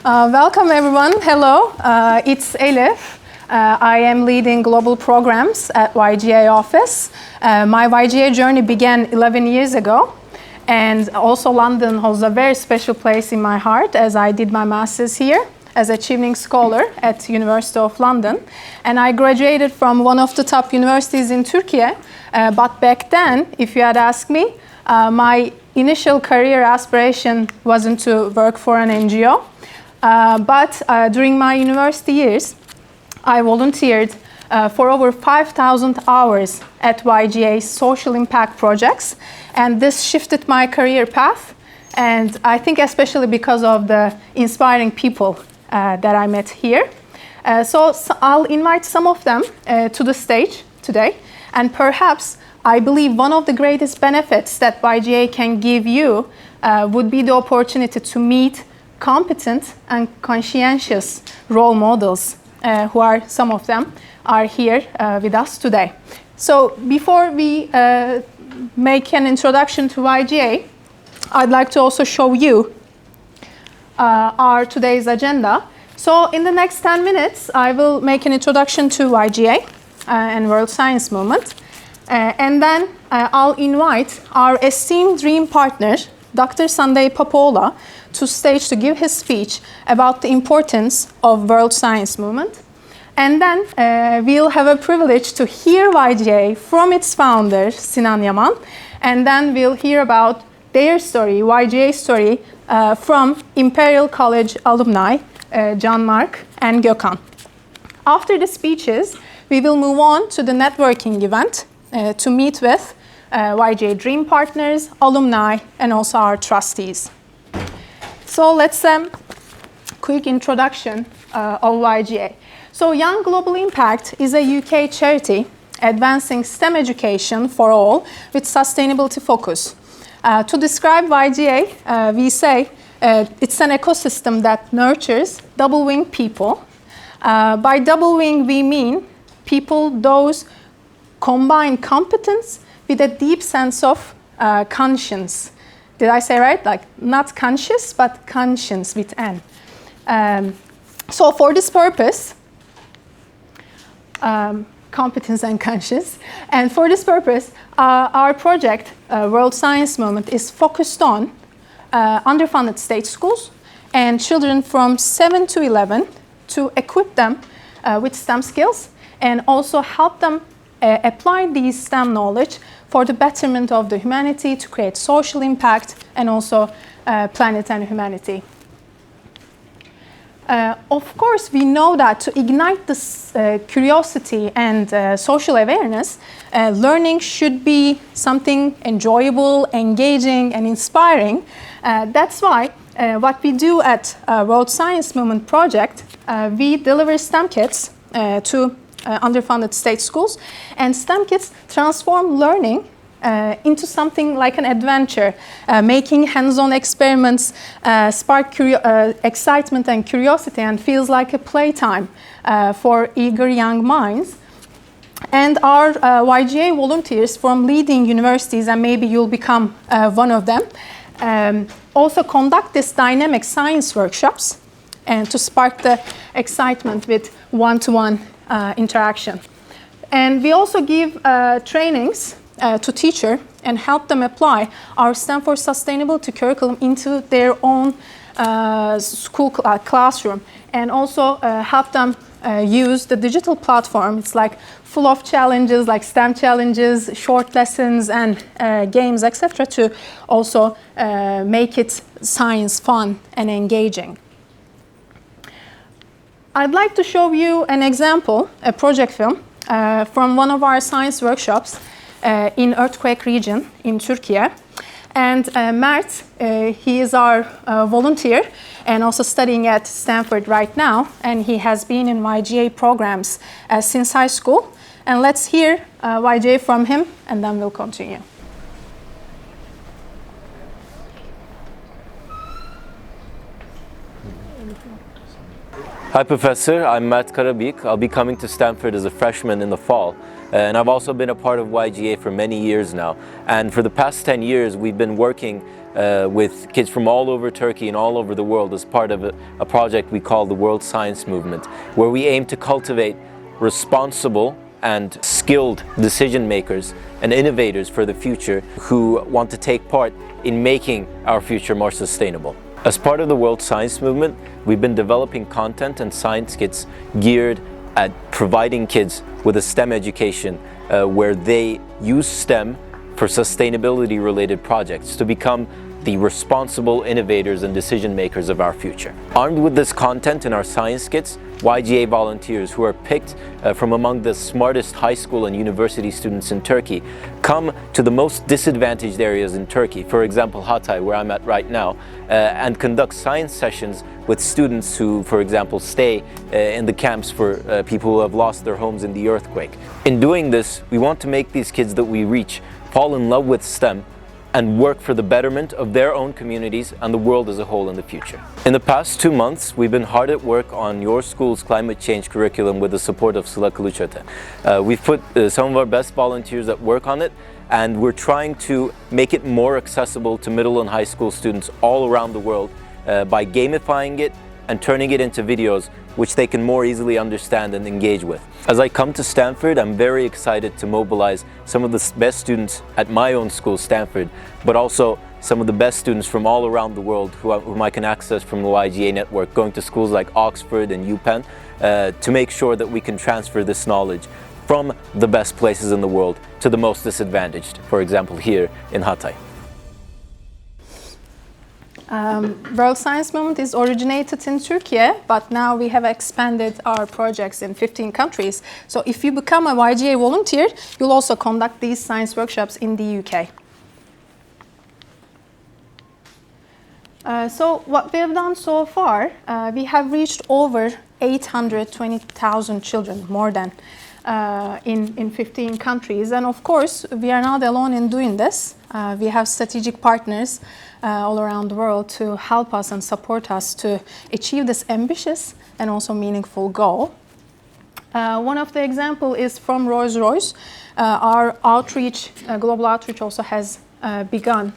Welcome everyone. Hello, it's Elif. I am leading global programs at YGA office. My YGA journey began 11 years ago, and also London holds a very special place in my heart as I did my master's here as a Chevening Scholar at University of London. And I graduated from one of the top universities in Turkey. But back then, if you had asked me, my initial career aspiration wasn't to work for an NGO. But during my university years, I volunteered for over 5,000 hours at YGA's social impact projects, and this shifted my career path, and I think especially because of the inspiring people that I met here. So I'll invite some of them to the stage today, and perhaps I believe one of the greatest benefits that YGA can give you would be the opportunity to meet competent and conscientious role models, who are, some of them, are here with us today. So before we make an introduction to YGA, I'd like to also show you our today's agenda. So in the next 10 minutes, I will make an introduction to YGA and World Science Movement. And then I'll invite our esteemed dream partner, Dr. Sunday Papola, to stage to give his speech about the importance of World Science Movement. And then we'll have a privilege to hear YGA from its founder, Sinan Yaman, and then we'll hear about their story, YGA's story, from Imperial College alumni, John, Marc, and Gokhan. After the speeches, we will move on to the networking event to meet with YGA Dream Partners, alumni, and also our trustees. So let's quick introduction of YGA. So Young Global Impact is a UK charity advancing STEM education for all with sustainability focus. To describe YGA, we say it's an ecosystem that nurtures double-winged people. By double-wing, we mean people, those combine competence with a deep sense of conscience. Did I say right? Like not conscious, but conscience with N. So for this purpose, competence and conscience, and for this purpose, our project, World Science Movement, is focused on underfunded state schools and children from 7 to 11 to equip them with STEM skills and also help them apply these STEM knowledge for the betterment of the humanity, to create social impact, and also planet and humanity. Of course, we know that to ignite this curiosity and social awareness, learning should be something enjoyable, engaging, and inspiring. That's why what we do at World Science Movement Project, we deliver STEM kits to underfunded state schools, and STEM kits transform learning into something like an adventure, making hands-on experiments spark excitement and curiosity and feels like a playtime for eager young minds. And our YGA volunteers from leading universities, and maybe you'll become one of them, also conduct these dynamic science workshops and to spark the excitement with one-to-one interaction. And we also give trainings to teachers and help them apply our STEM for Sustainability curriculum into their own school classroom, and also help them use the digital platform. It's like full of challenges, like STEM challenges, short lessons, and games, etc., to also make it science fun and engaging. I'd like to show you an example, a project film, from one of our science workshops in earthquake region in Turkey. And Mert, he is our volunteer and also studying at Stanford right now, and he has been in YGA programs since high school. And let's hear YGA from him, and then we'll continue. Hi, Professor. I'm Matt Karabik. I'll be coming to Stanford as a freshman in the fall. And I've also been a part of YGA for many years now. And for the past 10 years, we've been working with kids from all over Turkey and all over the world as part of a project we call the World Science Movement, where we aim to cultivate responsible and skilled decision makers and innovators for the future who want to take part in making our future more sustainable. As part of the World Science Movement, we've been developing content and science kits geared at providing kids with a STEM education where they use STEM for sustainability related projects to become the responsible innovators and decision makers of our future. Armed with this content in our science kits, YGA volunteers who are picked from among the smartest high school and university students in Turkey come to the most disadvantaged areas in Turkey, for example Hatay, where I'm at right now, and conduct science sessions with students who, for example, stay in the camps for people who have lost their homes in the earthquake. In doing this, we want to make these kids that we reach fall in love with STEM and work for the betterment of their own communities and the world as a whole in the future. In the past 2 months, we've been hard at work on your school's climate change curriculum with the support of Sıla Kılıçöte. We've put some of our best volunteers at work on it, and we're trying to make it more accessible to middle and high school students all around the world by gamifying it and turning it into videos which they can more easily understand and engage with. As I come to Stanford, I'm very excited to mobilize some of the best students at my own school, Stanford, but also some of the best students from all around the world whom I can access from the YGA network, going to schools like Oxford and UPenn, to make sure that we can transfer this knowledge from the best places in the world to the most disadvantaged, for example here in Hatay. World Science Movement is originated in Turkey, but now we have expanded our projects in 15 countries. So if you become a YGA volunteer, you'll also conduct these science workshops in the UK. So what we have done so far, we have reached over 820,000 children, more than, in 15 countries. And of course, we are not alone in doing this. We have strategic partners all around the world to help us and support us to achieve this ambitious and also meaningful goal. One of the examples is from Rolls-Royce. Our outreach, global outreach also has begun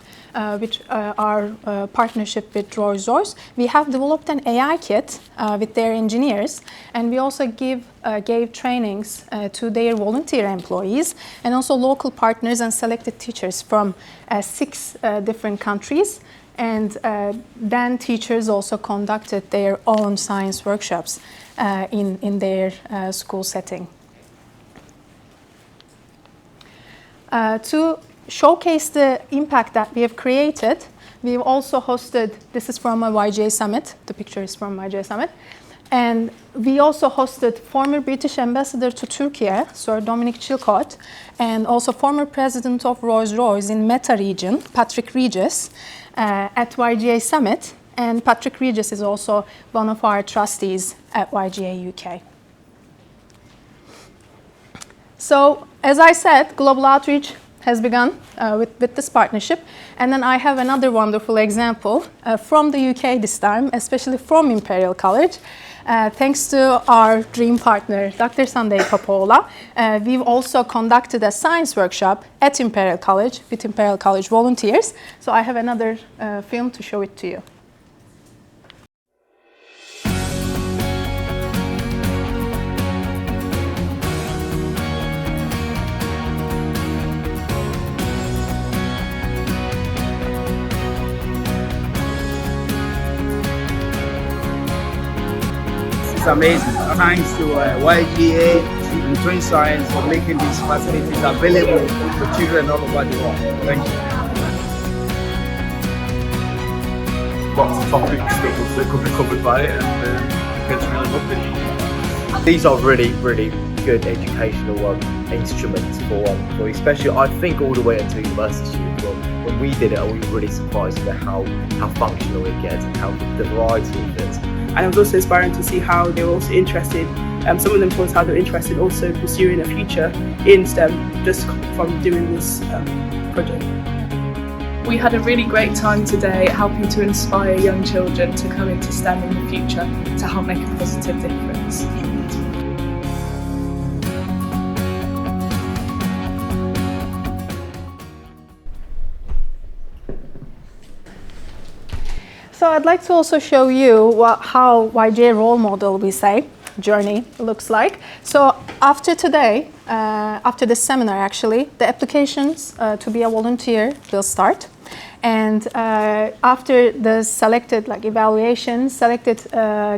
with our partnership with Rolls-Royce. We have developed an AI kit with their engineers, and we also gave trainings to their volunteer employees and also local partners and selected teachers from 6 different countries. And then teachers also conducted their own science workshops in their school setting. To showcase the impact that we have created, we've also hosted, this is from a YGA summit, the picture is from YGA summit, and we also hosted former British ambassador to Turkey, Sir Dominic Chilcott, and also former president of Rolls-Royce in Meta region, Patrick Regis, at YGA summit, and Patrick Regis is also one of our trustees at YGA UK. So, as I said, global outreach has begun with this partnership. And then I have another wonderful example from the UK this time, especially from Imperial College. Thanks to our dream partner, Dr. Sunday Papola, we've also conducted a science workshop at Imperial College with Imperial College volunteers. So I have another film to show it to you. It's amazing. Thanks to YGA and Twin Science for making these facilities available for children all over the world. Thank you. Lots of topics that could be covered by it, and kids really loved it. These are really, really good educational instruments for especially, I think, all the way into university students. When we did it, we were really surprised at how functional it gets and how the variety of it. And it was also inspiring to see how they were also interested, some of them told us how they were interested also pursuing a future in STEM just from doing this project. We had a really great time today helping to inspire young children to come into STEM in the future to help make a positive difference. So I'd like to also show you how YGA role model, we say, journey looks like. So after today, after this seminar actually, the applications to be a volunteer will start. And after the selected evaluation, selected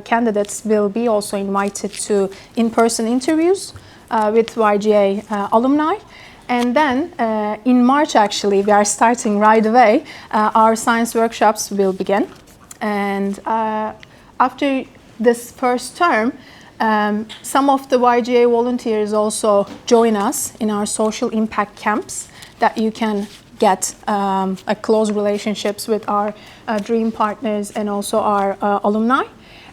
candidates will be also invited to in-person interviews with YGA alumni. And then in March actually, we are starting right away, our science workshops will begin. And after this first term, some of the YGA volunteers also join us in our social impact camps that you can get a close relationships with our dream partners and also our alumni.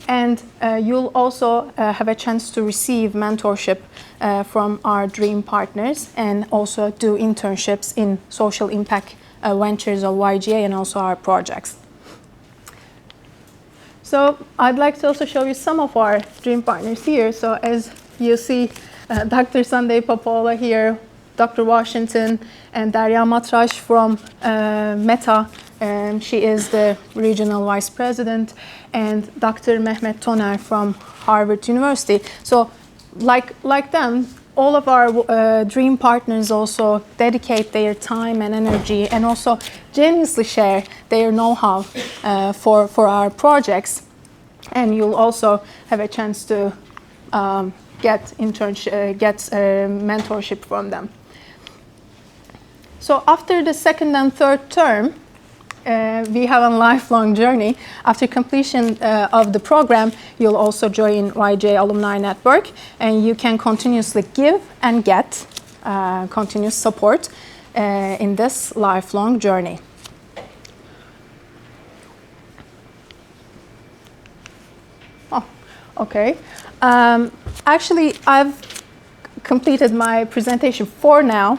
And you'll also have a chance to receive mentorship from our dream partners and also do internships in social impact ventures of YGA and also our projects. So I'd like to also show you some of our dream partners here. So as you see, Dr. Sunday Popola here, Dr. Washington, and Darya Matrash from Meta. She is the regional vice president, and Dr. Mehmet Toner from Harvard University. So like them, all of our dream partners also dedicate their time and energy and also generously share their know-how for our projects. And you'll also have a chance to get mentorship from them. So after the second and third term, we have a lifelong journey. After completion of the program, you'll also join YGA Alumni Network, and you can continuously give and get continuous support in this lifelong journey. Oh, okay. Actually, I've completed my presentation for now,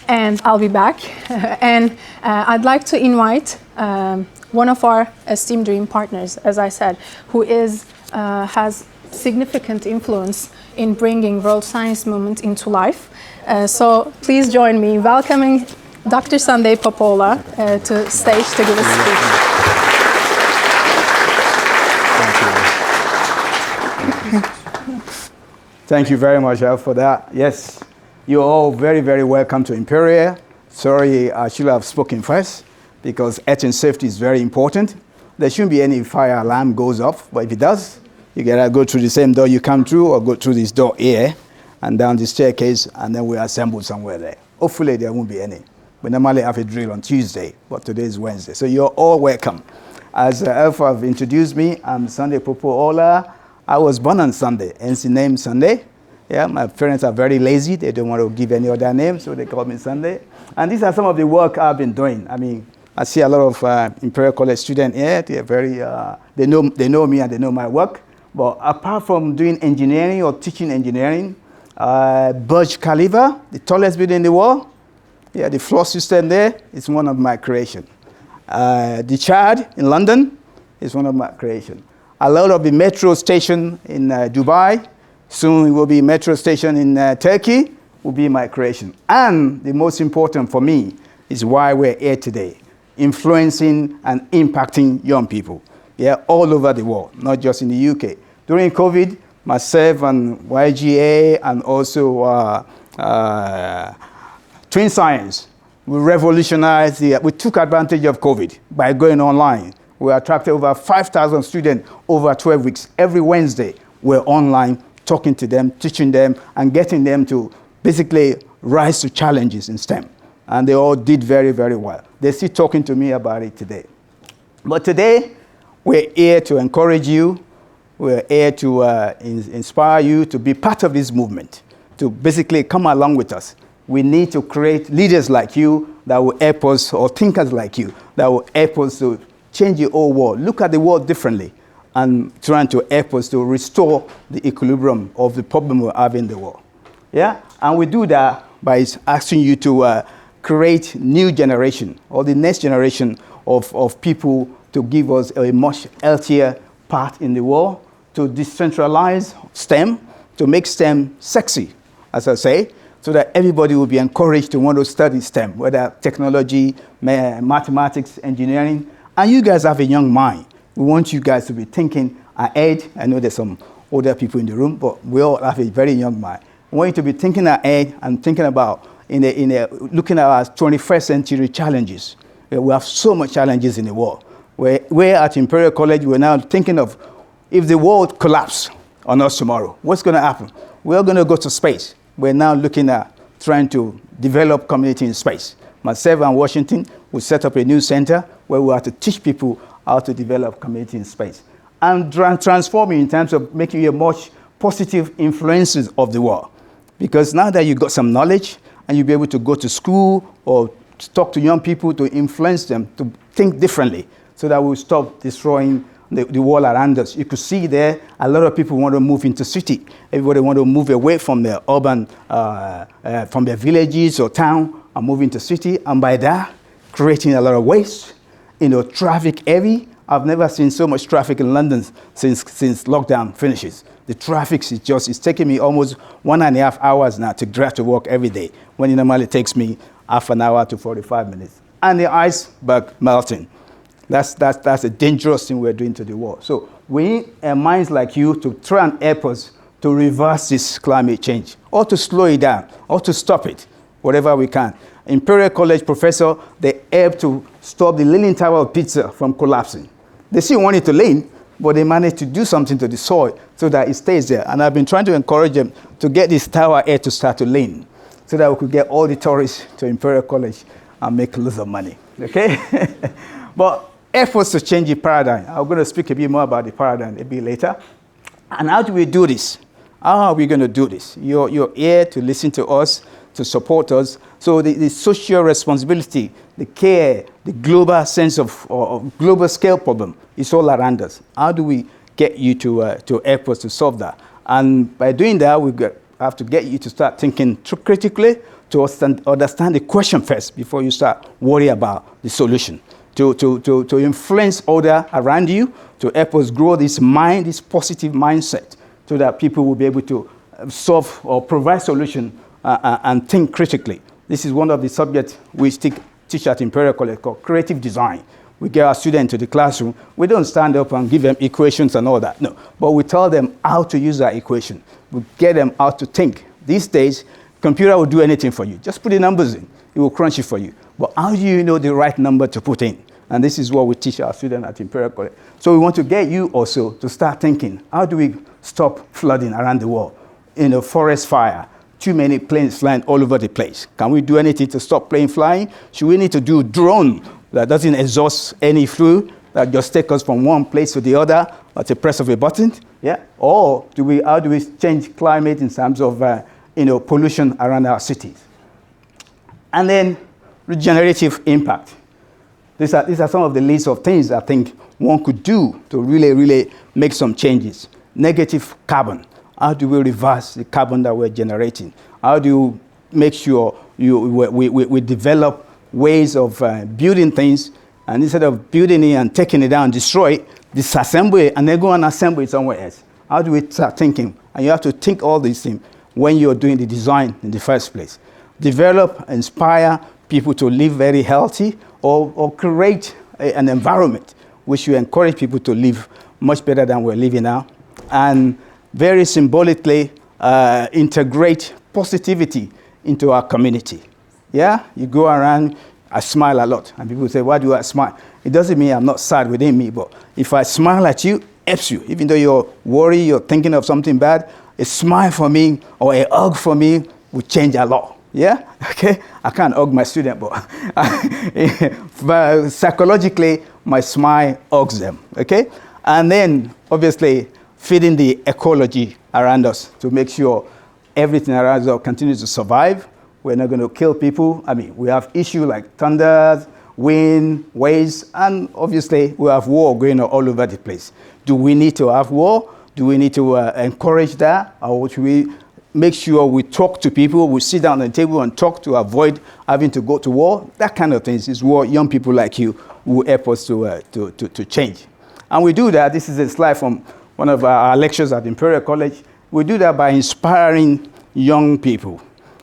and I'll be back. And I'd like to invite one of our esteemed dream partners, as I said, who has significant influence in bringing world science movement into life. So please join me in welcoming Dr. Sunday Popola to stage to give a speech. Thank you very much, Al, for that. Yes, you're all very, very welcome to Imperial. Sorry, I should have spoken first because health and safety is very important. There shouldn't be any fire alarm goes off, but if it does, you gotta go through the same door you come through or go through this door here and down the staircase, and then we assemble somewhere there. Hopefully there won't be any. We normally have a drill on Tuesday, but today is Wednesday. So you're all welcome. As Alpha have introduced me, I'm Sunday Popola. I was born on Sunday, hence the name Sunday. Yeah, my parents are very lazy. They don't want to give any other name, so they call me Sunday. And these are some of the work I've been doing. I mean, I see a lot of Imperial College students here. They're very, they know me and they know my work. But apart from doing engineering or teaching engineering, Burj Khalifa, the tallest building in the world, yeah, the floor system there is one of my creation. The Chad in London is one of my creation. A lot of the metro station in Dubai, soon it will be metro station in Turkey, will be my creation. And the most important for me is why we're here today, influencing and impacting young people, yeah, all over the world, not just in the UK. During COVID, myself and YGA and also Twin Science, we revolutionized, we took advantage of COVID by going online. We attracted over 5,000 students over 12 weeks. Every Wednesday, we're online, talking to them, teaching them, and getting them to basically rise to challenges in STEM. And they all did very, very well. They're still talking to me about it today. But today, we're here to encourage you. We're here to inspire you to be part of this movement, to basically come along with us. We need to create leaders like you that will help us, or thinkers like you, that will help us to change the whole world, look at the world differently, and trying to help us to restore the equilibrium of the problem we have in the world. Yeah? And we do that by asking you to create new generation, or the next generation of people to give us a much healthier path in the world, to decentralize STEM, to make STEM sexy, as I say, so that everybody will be encouraged to want to study STEM, whether technology, mathematics, engineering. And you guys have a young mind. We want you guys to be thinking ahead. I know there's some older people in the room, but we all have a very young mind. We want you to be thinking ahead and thinking about looking at our 21st century challenges. We have so much challenges in the world. We're at Imperial College, we're now thinking of if the world collapses on us tomorrow, what's going to happen? We're going to go to space. We're now looking at trying to develop community in space. Myself and Washington will set up a new center where we have to teach people how to develop community in space and transforming in terms of making you a much positive influences of the world. Because now that you've got some knowledge and you'll be able to go to school or talk to young people to influence them to think differently so that we'll stop destroying the world around us. You could see there a lot of people want to move into city. Everybody want to move away from their urban, from their villages or town and move into city. And by that, creating a lot of waste, traffic heavy. I've never seen so much traffic in London since lockdown finishes. The traffic is taking me almost 1.5 hours now to drive to work every day, when it normally takes me half an hour to 45 minutes. And the iceberg melting. That's a dangerous thing we're doing to the world. So we need minds like you to try and help us to reverse this climate change, or to slow it down, or to stop it, whatever we can. Imperial College professor, they helped to stop the Leaning Tower of Pizza from collapsing. They still want it to lean, but they managed to do something to the soil so that it stays there. And I've been trying to encourage them to get this tower here to start to lean, so that we could get all the tourists to Imperial College and make lots of money, okay? But efforts to change the paradigm. I'm going to speak a bit more about the paradigm a bit later. And how do we do this? How are we going to do this? You're here to listen to us, to support us. So the social responsibility, the care, the global sense of global scale problem is all around us. How do we get you to help us to solve that? And by doing that, we have to get you to start thinking critically, to understand the question first before you start worrying about the solution. To influence others around you, to help us grow this mind, this positive mindset, so that people will be able to solve or provide solutions and think critically. This is one of the subjects we teach at Imperial College called creative design. We get our students to the classroom. We don't stand up and give them equations and all that, no. But we tell them how to use that equation. We get them how to think. These days, computer will do anything for you. Just put the numbers in. It will crunch it for you. But how do you know the right number to put in? And this is what we teach our students at Imperial College. So we want to get you also to start thinking, how do we stop flooding around the world? Forest fire, too many planes flying all over the place. Can we do anything to stop plane flying? Should we need to do drone that doesn't exhaust any fuel, that just take us from one place to the other at the press of a button? Yeah. Or how do we change climate in terms of pollution around our cities? And then regenerative impact. These are some of the list of things I think one could do to really make some changes. Negative carbon. How do we reverse the carbon that we're generating? How do you make sure we develop ways of building things, and instead of building it and taking it down, destroy it, disassemble it, and then go and assemble it somewhere else? How do we start thinking? And you have to think all these things when you're doing the design in the first place. Develop, inspire people to live very healthy, or create an environment which you encourage people to live much better than we're living now. And very symbolically integrate positivity into our community. Yeah, you go around, I smile a lot, and people say, why do I smile? It doesn't mean I'm not sad within me, but if I smile at you, it helps you. Even though you're worried, you're thinking of something bad, a smile for me or a hug for me will change a lot. Yeah, okay, I can't hug my student, but psychologically, my smile hugs them, okay? And then, obviously, feeding the ecology around us to make sure everything around us continues to survive. We're not going to kill people. I mean, we have issues like thunder, wind, waves, and obviously we have war going on all over the place. Do we need to have war? Do we need to encourage that? Or should we make sure we talk to people, we sit down at the table and talk to avoid having to go to war? That kind of things is what young people like you will help us to change. And we do that. This is a slide from one of our lectures at Imperial College. We do that by inspiring young people.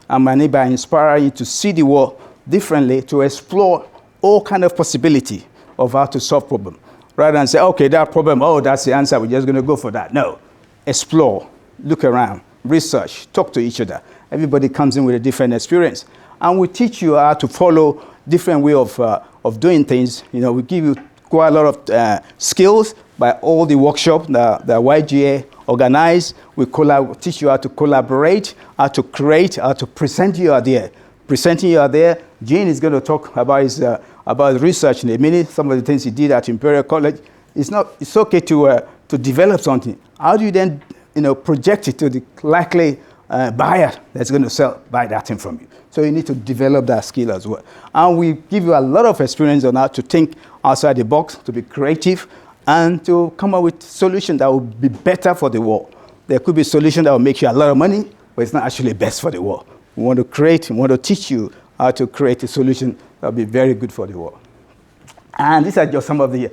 And by inspiring you to see the world differently, to explore all kind of possibility of how to solve problems. rather than say, okay, that problem, oh, that's the answer, we're just going to go for that. No. Explore, look around, research, talk to each other. Everybody comes in with a different experience. And we teach you how to follow different way of doing things. You know, we give you quite a lot of skills by all the workshops that YGA organize. We teach you how to collaborate, how to create, how to present your idea. Presenting your idea, Gene is going to talk about research in a minute, some of the things he did at Imperial College. It's okay to develop something. How do you then project it to the likely buyer that's going to buy that thing from you? So you need to develop that skill as well. And we give you a lot of experience on how to think outside the box, to be creative, and to come up with solutions that will be better for the world. There could be a solution that will make you a lot of money, but it's not actually best for the world. We want to teach you how to create a solution that will be very good for the world. And these are just some of the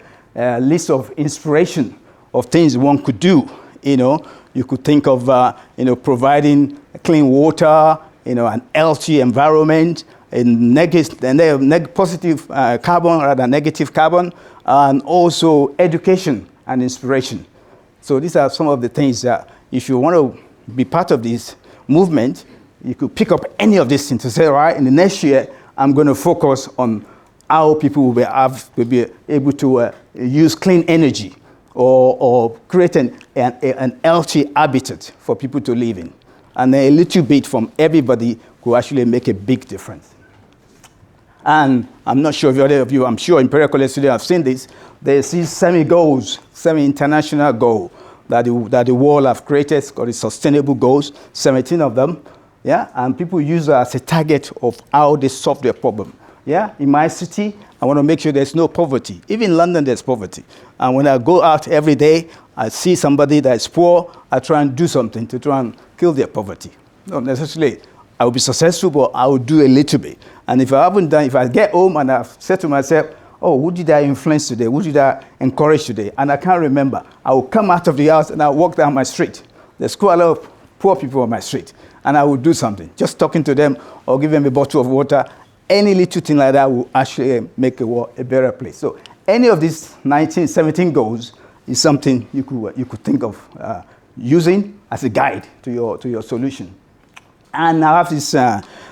lists of inspiration of things one could do. You could think of providing clean water, an healthy environment, positive carbon rather than negative carbon, and also education and inspiration. So these are some of the things that if you want to be part of this movement, you could pick up any of these things to say, all right, in the next year, I'm going to focus on how people will be able to use clean energy or create an healthy habitat for people to live in. And a little bit from everybody could actually make a big difference. And I'm not sure if any of you, I'm sure Imperial College students have seen this. There's these semi-goals, semi-international goals that the world have created, called the sustainable goals, 17 of them. Yeah, and people use it as a target of how they solve their problem. Yeah, in my city, I want to make sure there's no poverty. Even in London, there's poverty. And when I go out every day, I see somebody that is poor, I try and do something to try and kill their poverty. Not necessarily I will be successful, but I will do a little bit. And if I haven't done, if I get home and I've said to myself, oh, who did I influence today? Who did I encourage today? And I can't remember. I will come out of the house and I'll walk down my street. There's quite a lot of poor people on my street. And I will do something. Just talking to them or give them a bottle of water, any little thing like that will actually make the world a better place. So any of these 17 goals is something you could think of using as a guide to your solution. And I have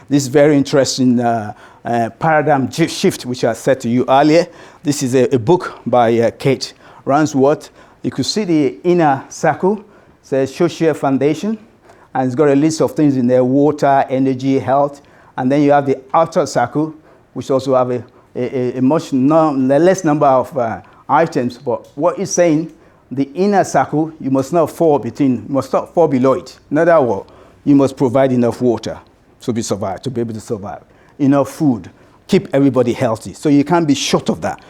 this very interesting paradigm shift, which I said to you earlier. This is a book by Kate Ransworth. You could see the inner circle. It says social foundation. And it's got a list of things in there: water, energy, health. And then you have the outer circle, which also have a much less number of items. But what it's saying, the inner circle, you must not fall below it. In other words, you must provide enough water to be able to survive. Enough food, keep everybody healthy. So you can't be short of that.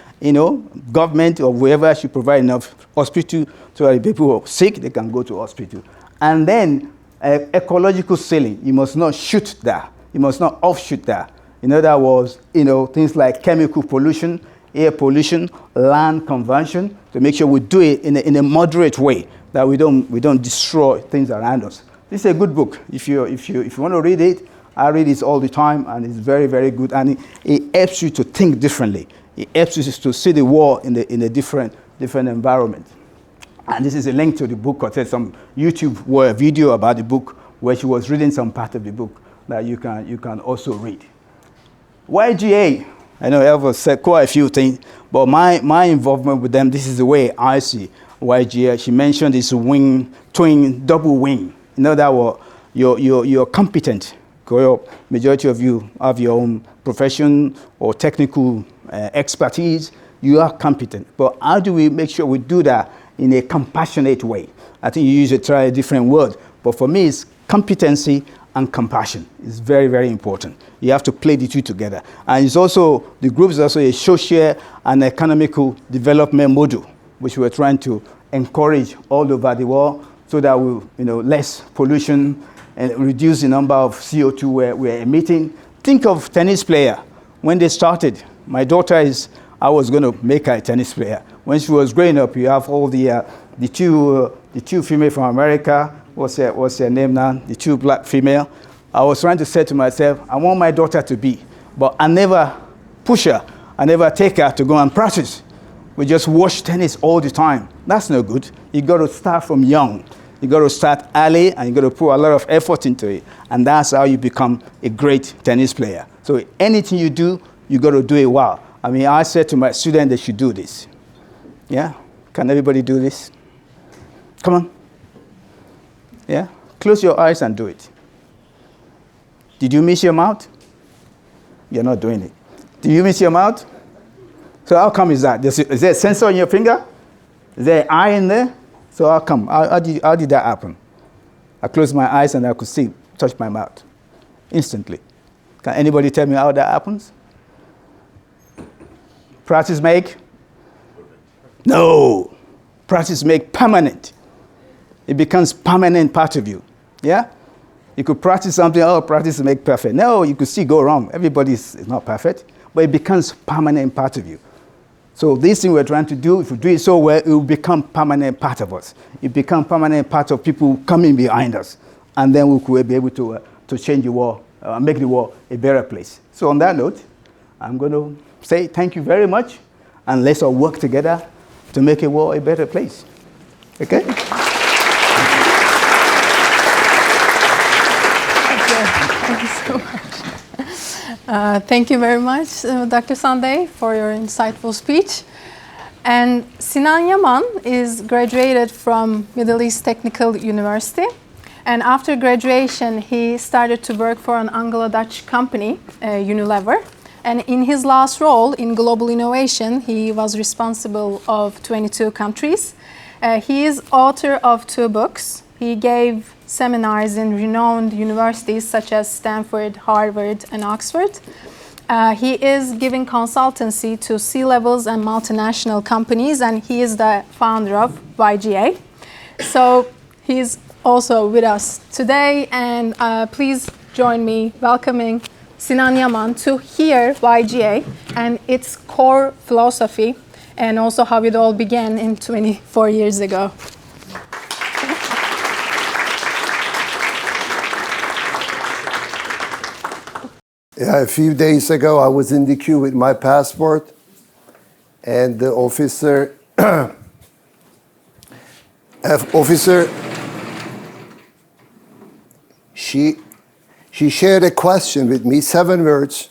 Government or whoever should provide enough hospital so that people who are sick, they can go to hospital. And then ecological ceiling, you must not shoot that. You must not offshoot that. In other words, things like chemical pollution, air pollution, land conversion, to make sure we do it in a moderate way, that we don't destroy things around us. This is a good book. If you want to read it, I read it all the time, and it's very, very good. And it helps you to think differently. It helps you to see the world in a different environment. And this is a link to the book. There's some YouTube video about the book where she was reading some part of the book that you can also read. YGA, I know Elva said quite a few things, but my involvement with them, this is the way I see YGA. She mentioned this double wing. In other words, you're competent. Majority of you have your own profession or technical expertise. You are competent. But how do we make sure we do that in a compassionate way? I think you usually try a different word. But for me, it's competency and compassion. It's very, very important. You have to play the two together. And it's also, the group is also a social and economical development model, which we're trying to encourage all over the world so that we'll, less pollution and reduce the number of CO2 we're emitting. Think of tennis player. When they started, my daughter I was going to make her a tennis player. When she was growing up, you have all the two female from America. What's her name now? The two black female. I was trying to say to myself, I want my daughter to be, but I never push her. I never take her to go and practice. We just watch tennis all the time. That's no good. You got to start from young. You got to start early, and you got to put a lot of effort into it. And that's how you become a great tennis player. So anything you do, you got to do it well. I mean, I said to my students they should do this. Yeah? Can everybody do this? Come on. Yeah? Close your eyes and do it. Did you miss your mouth? You're not doing it. Did you miss your mouth? So how come is that? Is there a sensor on your finger? Is there an eye in there? So how come? How did that happen? I closed my eyes and I could see, touch my mouth instantly. Can anybody tell me how that happens? Practice make? No. Practice make permanent. It becomes permanent part of you. Yeah? You could practice something, practice make perfect. No, you could still go wrong. Everybody is not perfect, but it becomes permanent part of you. So this thing we're trying to do, if we do it so well, it will become permanent part of us. It becomes permanent part of people coming behind us. And then we could be able to change the world, make the world a better place. So on that note, I'm going to say thank you very much, and let's all work together to make the world a better place. Okay? Thank you so much. Thank you very much, Dr. Sunday, for your insightful speech. And Sinan Yaman is graduated from Middle East Technical University. And after graduation, he started to work for an Anglo-Dutch company, Unilever. And in his last role in global innovation, he was responsible of 22 countries. He is author of 2 books. He gave seminars in renowned universities such as Stanford, Harvard, and Oxford. He is giving consultancy to C-levels and multinational companies, and he is the founder of YGA. So he's also with us today, and please join me welcoming Sinan Yaman to hear YGA and its core philosophy, and also how it all began in 24 years ago. Yeah, a few days ago, I was in the queue with my passport, and the officer, she shared a question with me, 7 words.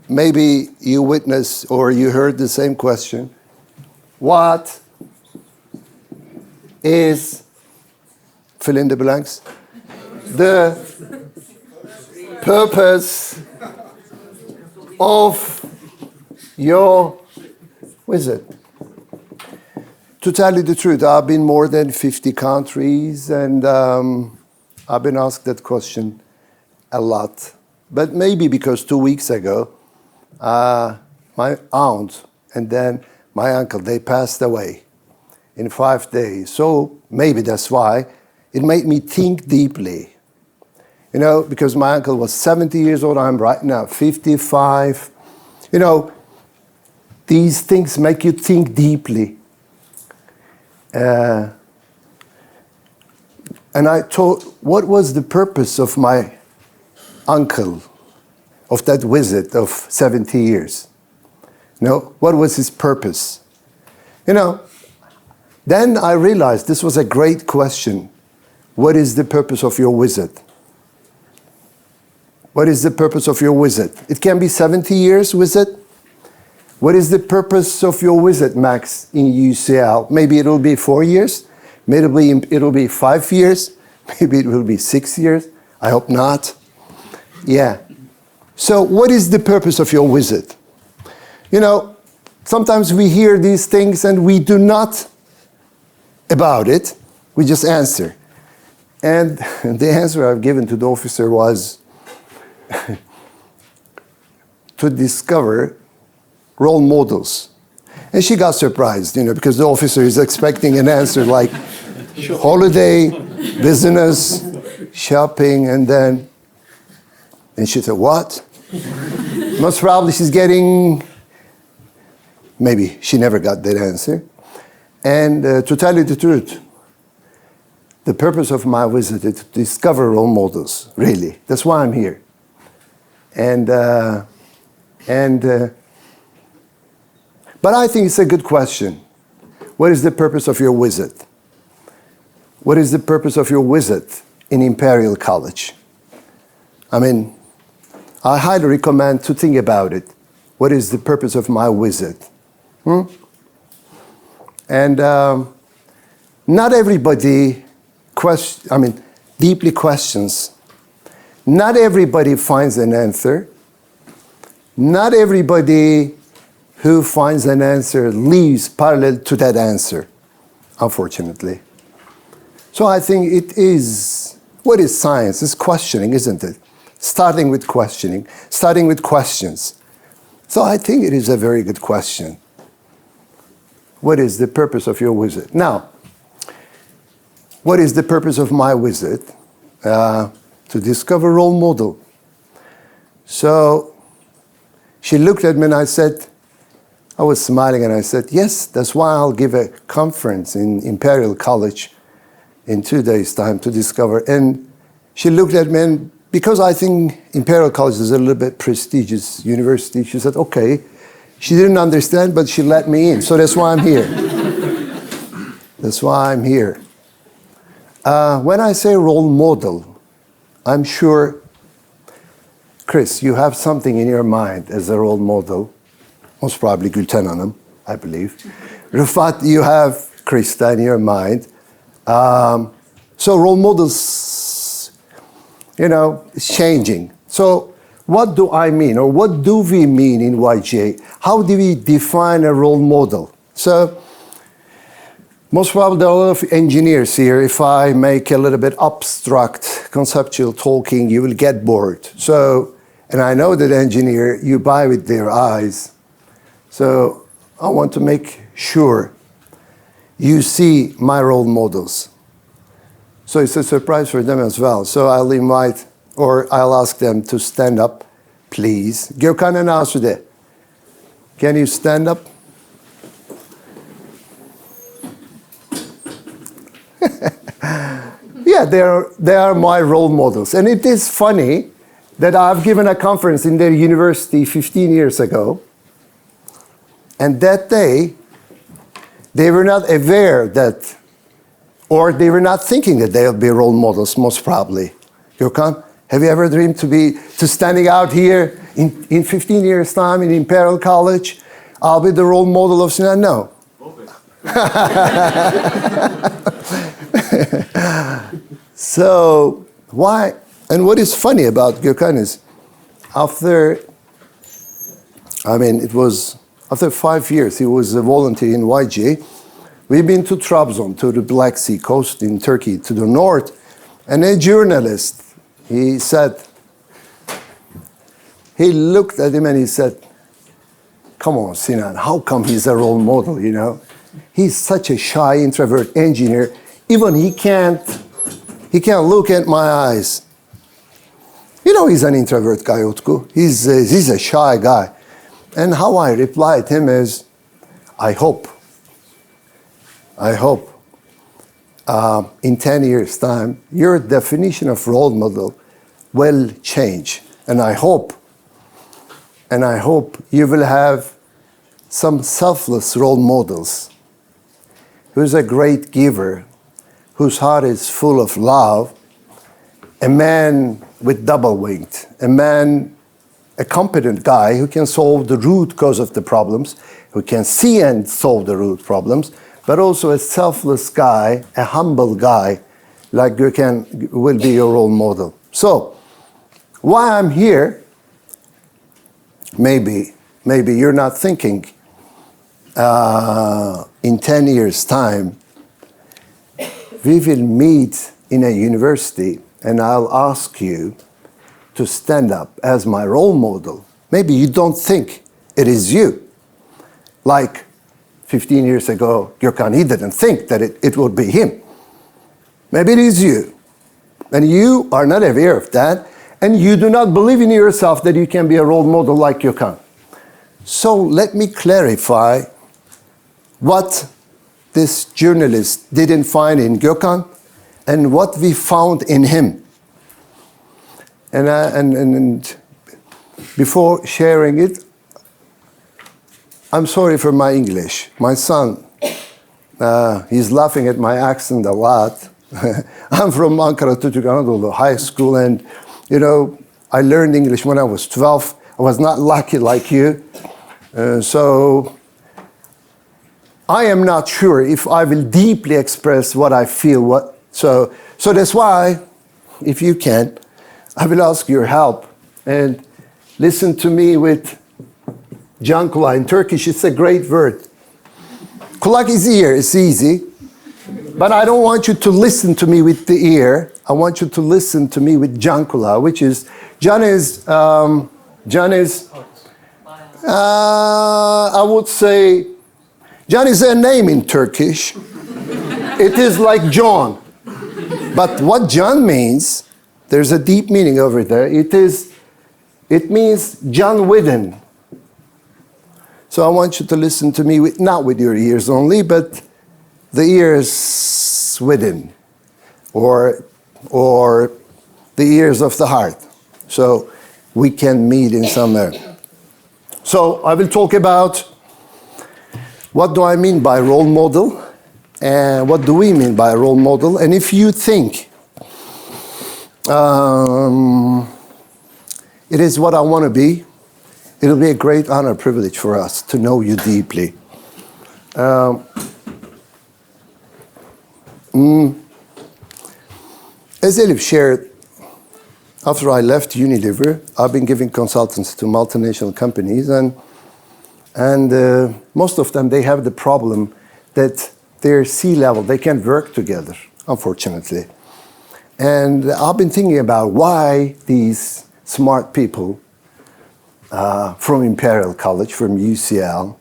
Maybe you witnessed or you heard the same question. What is, fill in the blanks, the purpose of your visit? To tell you the truth, I've been more than 50 countries, and I've been asked that question a lot. But maybe because 2 weeks ago, my aunt and then my uncle, they passed away in 5 days. So maybe that's why it made me think deeply. You know, because my uncle was 70 years old, I'm right now 55. You know, these things make you think deeply. And I thought, what was the purpose of my uncle, of that visit of 70 years? You know, what was his purpose? You know, then I realized this was a great question. What is the purpose of your visit? What is the purpose of your visit? It can be 70 years visit. What is the purpose of your visit, Max, in UCL? Maybe it'll be 4 years. Maybe it'll be 5 years. Maybe it will be 6 years. I hope not. Yeah. So what is the purpose of your visit? You know, sometimes we hear these things and we do not about it. We just answer. And the answer I've given to the officer was to discover role models. And she got surprised, you know, because the officer is expecting an answer like holiday, business, shopping, and she said, what? Most probably she's getting, maybe she never got that answer. And to tell you the truth, the purpose of my visit is to discover role models, really. That's why I'm here. But I think it's a good question. What is the purpose of your visit? What is the purpose of your visit in Imperial College? I mean, I highly recommend to think about it. What is the purpose of my visit? And not everybody deeply questions. Not everybody finds an answer. Not everybody who finds an answer lives parallel to that answer, unfortunately. So I think it is, what is science? It's questioning, isn't it? Starting with questioning, starting with questions. So I think it is a very good question. What is the purpose of your visit? Now, what is the purpose of my visit? To discover role model. So she looked at me and I was smiling and I said, yes, that's why I'll give a conference in Imperial College in 2 days' time to discover. And she looked at me and because I think Imperial College is a little bit prestigious university, she said, okay. She didn't understand, but she let me in. So that's why I'm here. That's why I'm here. When I say role model, I'm sure, Chris, you have something in your mind as a role model. Most probably Gülten Hanım, I believe. Rufat, you have Krista in your mind. So role models, it's changing. So what do I mean, or what do we mean in YGA? How do we define a role model? So most probably there are a lot of engineers here. If I make a little bit abstract, conceptual talking, you will get bored. So, and I know that engineer, you buy with their eyes. So I want to make sure you see my role models. So it's a surprise for them as well. So I'll invite, or I'll ask them to stand up, please. Gokhan and Asude, can you stand up? Yeah, they are my role models. And it is funny that I've given a conference in their university 15 years ago. And that day, they were not aware that, or they were not thinking that they'll be role models, most probably. Gokhan, have you ever dreamed to standing out here in 15 years' time in Imperial College? I'll be the role model of Sinan? No. So why? And what is funny about Gokhan is after 5 years, he was a volunteer in YGA. We've been to Trabzon, to the Black Sea coast in Turkey, to the north. And a journalist, he looked at him and he said, come on, Sinan, how come he's a role model, He's such a shy, introvert engineer. Even he can't look at my eyes. He's an introvert guy, Utku. He's a shy guy. And how I replied him is, I hope in 10 years' time, your definition of role model will change. And I hope you will have some selfless role models. Who's a great giver, whose heart is full of love, a man with double winged, a competent guy who can solve the root cause of the problems, who can see and solve the root problems, but also a selfless guy, a humble guy, like Gokhan will be your role model. So, why I'm here, maybe you're not thinking in 10 years' time, we will meet in a university and I'll ask you to stand up as my role model. Maybe you don't think it is you. Like 15 years ago, Gokhan, he didn't think that it would be him. Maybe it is you. And you are not aware of that. And you do not believe in yourself that you can be a role model like Gokhan. So let me clarify what this journalist didn't find in Gokhan and what we found in him. And before sharing it, I'm sorry for my English. My son, he's laughing at my accent a lot. I'm from Ankara Türk Anadolu High School, and you know, I learned English when I was 12. I was not lucky like you. So I am not sure if I will deeply express what I feel. So that's why, if you can, I will ask your help and listen to me with can kulağı. In Turkish, it's a great word. Kulak is ear, it's easy. But I don't want you to listen to me with the ear. I want you to listen to me with can kulağı, which is, I would say, Can is a name in Turkish. It is like John. But what Can means, there's a deep meaning over there. It means Can within. So I want you to listen to me not with your ears only, but the ears within, or the ears of the heart. So we can meet in somewhere. So I will talk about what do I mean by role model, and what do we mean by a role model. And if you think it is what I want to be, it'll be a great honor, privilege for us to know you deeply. As Elif shared, after I left Unilever, I've been giving consultants to multinational companies, and most of them, they have the problem that they're C-level, they can't work together, unfortunately. And I've been thinking about why these smart people from Imperial College, from UCL,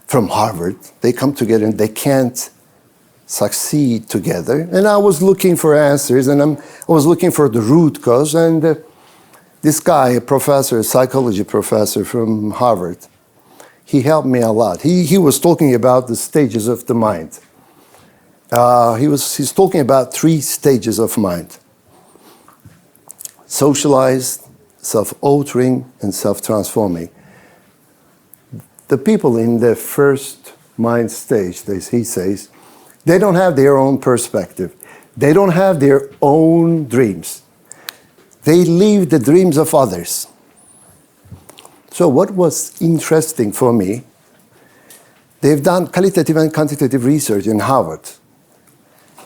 from Harvard, they come together and they can't succeed together. And I was looking for answers, and I was looking for the root cause. And this guy, a professor, a psychology professor from Harvard, he helped me a lot. He was talking about the stages of the mind. He's talking about 3 stages of mind: socialized, self-altering, and self-transforming. The people in the first mind stage, he says, they don't have their own perspective. They don't have their own dreams. They live the dreams of others. So what was interesting for me, they've done qualitative and quantitative research in Harvard,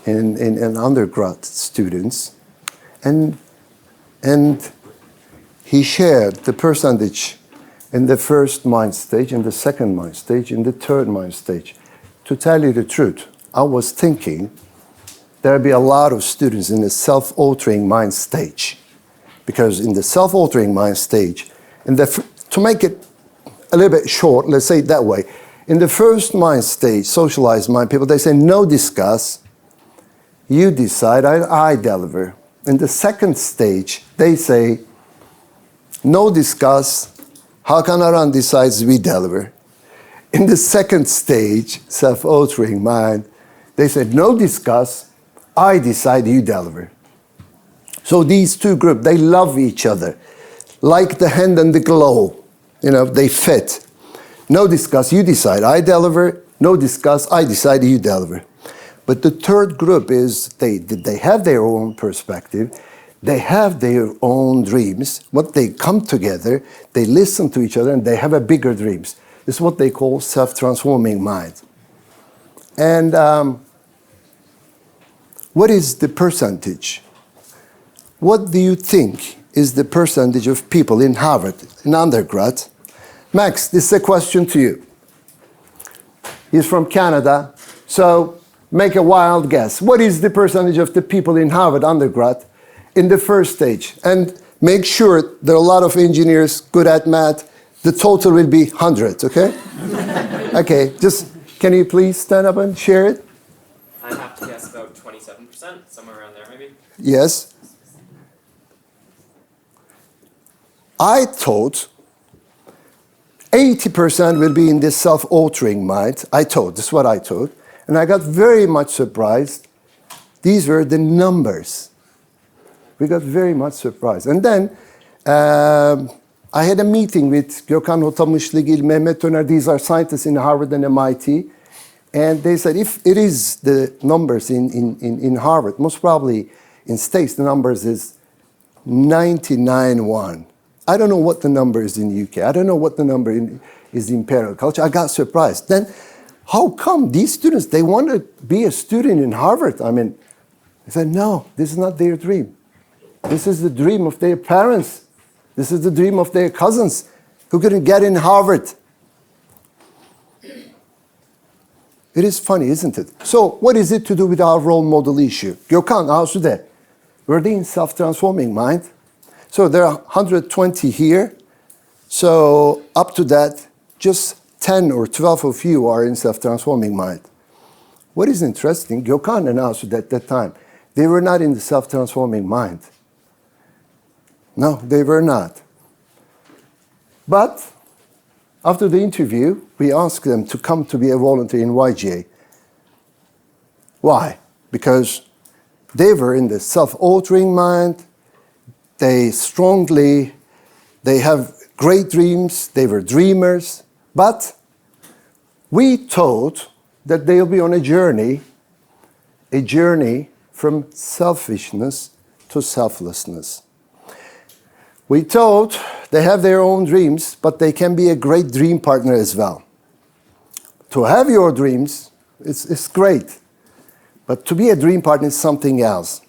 in undergrad students, and he shared the percentage in the first mind stage, in the second mind stage, in the third mind stage. To tell you the truth, I was thinking there'd be a lot of students in the self-altering mind stage, because in the self-altering mind stage, to make it a little bit short, let's say it that way, in the first mind stage, socialized mind people, they say no discuss, you decide, I deliver. In the second stage, they say no discuss, Hakan Aran decides, we deliver. In the second stage, self-altering mind, they said, no discuss, I decide, you deliver. So these two groups, they love each other, like the hand and the glove. You know, they fit. No discuss, you decide, I deliver. No discuss, I decide, you deliver. But the third group is, they have their own perspective. They have their own dreams. What they come together, they listen to each other, and they have a bigger dreams. This is what they call self-transforming mind. And what is the percentage? What do you think is the percentage of people in Harvard, in undergrad? Max, this is a question to you. He's from Canada, so make a wild guess. What is the percentage of the people in Harvard undergrad in the first stage? And make sure there are a lot of engineers good at math. The total will be 100, okay? Okay, just, can you please stand up and share it? I have to guess about 27%, somewhere around there maybe. Yes. I thought 80% will be in this self-altering mind. This is what I thought. And I got very much surprised. These were the numbers. We got very much surprised. And then I had a meeting with Gokhan Mericliler, Mehmet Öner. These are scientists in Harvard and MIT. And they said if it is the numbers in Harvard, most probably in States, the numbers is 99-1. I don't know what the number is in the UK. I don't know what the number is in Imperial College. I got surprised. Then how come these students, they want to be a student in Harvard? I mean, I said, no, this is not their dream. This is the dream of their parents. This is the dream of their cousins who couldn't get in Harvard. It is funny, isn't it? So what is it to do with our role model issue? Gokhan, Asude, we're in self-transforming mind. So there are 120 here. So up to that, just 10 or 12 of you are in self-transforming mind. What is interesting, Gokhan and Asude at that time, they were not in the self-transforming mind. No, they were not. But after the interview, we asked them to come to be a volunteer in YGA. Why? Because they were in the self-altering mind. They have great dreams. They were dreamers. But we thought that they'll be on a journey from selfishness to selflessness. We thought they have their own dreams, but they can be a great dream partner as well. To have your dreams, it's great. But to be a dream partner is something else.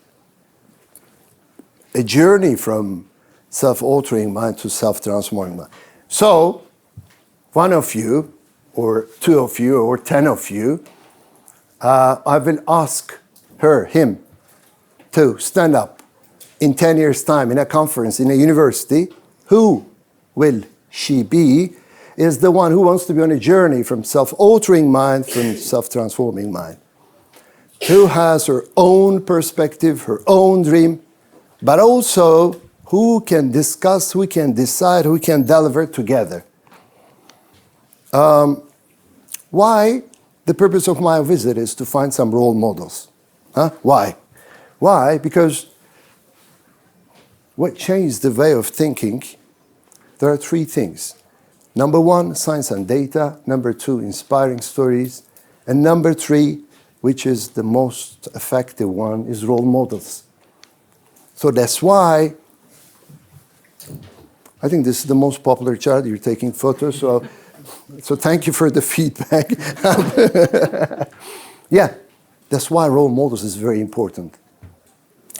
A journey from self-altering mind to self-transforming mind. So, one of you, or two of you, or 10 of you, I will ask him, to stand up in 10 years' time in a conference, in a university. Who will she be? Is the one who wants to be on a journey from self-altering mind, from self-transforming mind. Who has her own perspective, her own dream, but also who can discuss, who can decide, who can deliver together. Why? The purpose of my visit is to find some role models. Why? Why? Because what changed the way of thinking, there are three things. Number one, science and data. Number two, inspiring stories. And number three, which is the most effective one, is role models. So that's why I think this is the most popular chart. You're taking photos, so thank you for the feedback. Yeah, that's why role models is very important.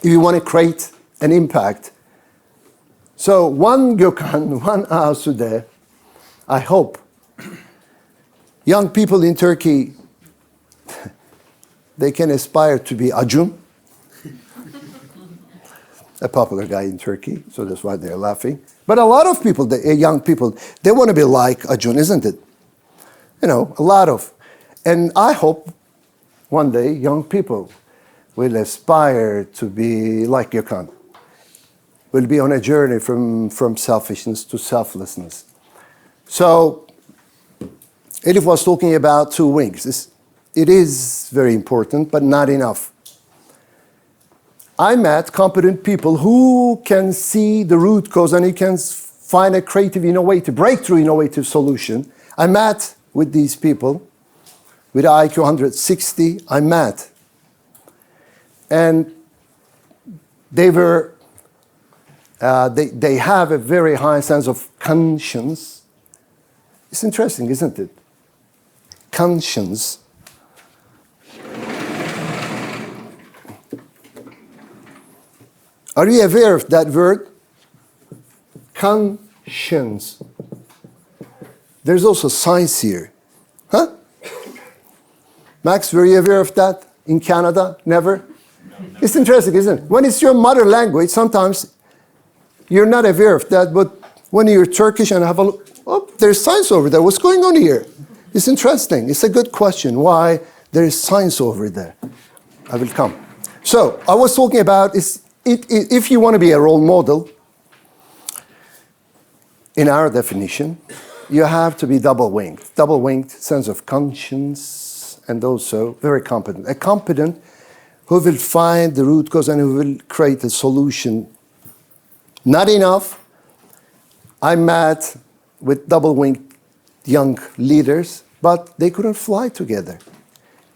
If you want to create an impact. So one Gokhan, one Asude, I hope young people in Turkey, they can aspire to be Acun, a popular guy in Turkey, so that's why they're laughing. But a lot of people, young people, they want to be like Acun, isn't it? You know, a lot of. And I hope one day young people will aspire to be like Gokhan. Will be on a journey from selfishness to selflessness. So, Elif was talking about two wings. It is very important, but not enough. I met competent people who can see the root cause and who can find a creative, innovative, breakthrough innovative solution. I met with these people with IQ 160. I met. And they were, they have a very high sense of conscience. It's interesting, isn't it? Conscience. Are you aware of that word? Conscience. There's also science here. Huh? Max, were you aware of that in Canada? Never? No. It's interesting, isn't it? When it's your mother language, sometimes you're not aware of that, but when you're Turkish and have a look, oh, there's science over there. What's going on here? It's interesting. It's a good question. Why there is science over there? I will come. So I was talking about if you want to be a role model, in our definition, you have to be double-winged. Double-winged, sense of conscience, and also very competent. A competent who will find the root cause and who will create a solution. Not enough. I met with double-winged young leaders, but they couldn't fly together.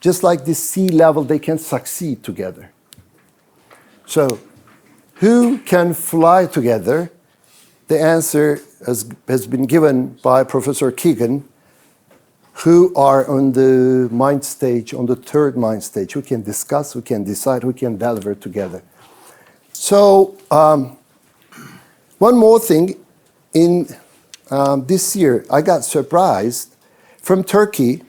Just like the sea level, they can succeed together. So, who can fly together? The answer has been given by Professor Keegan, who are on the mind stage, on the third mind stage, who can discuss, who can decide, who can deliver together. So, one more thing. In this year, I got surprised from Turkey.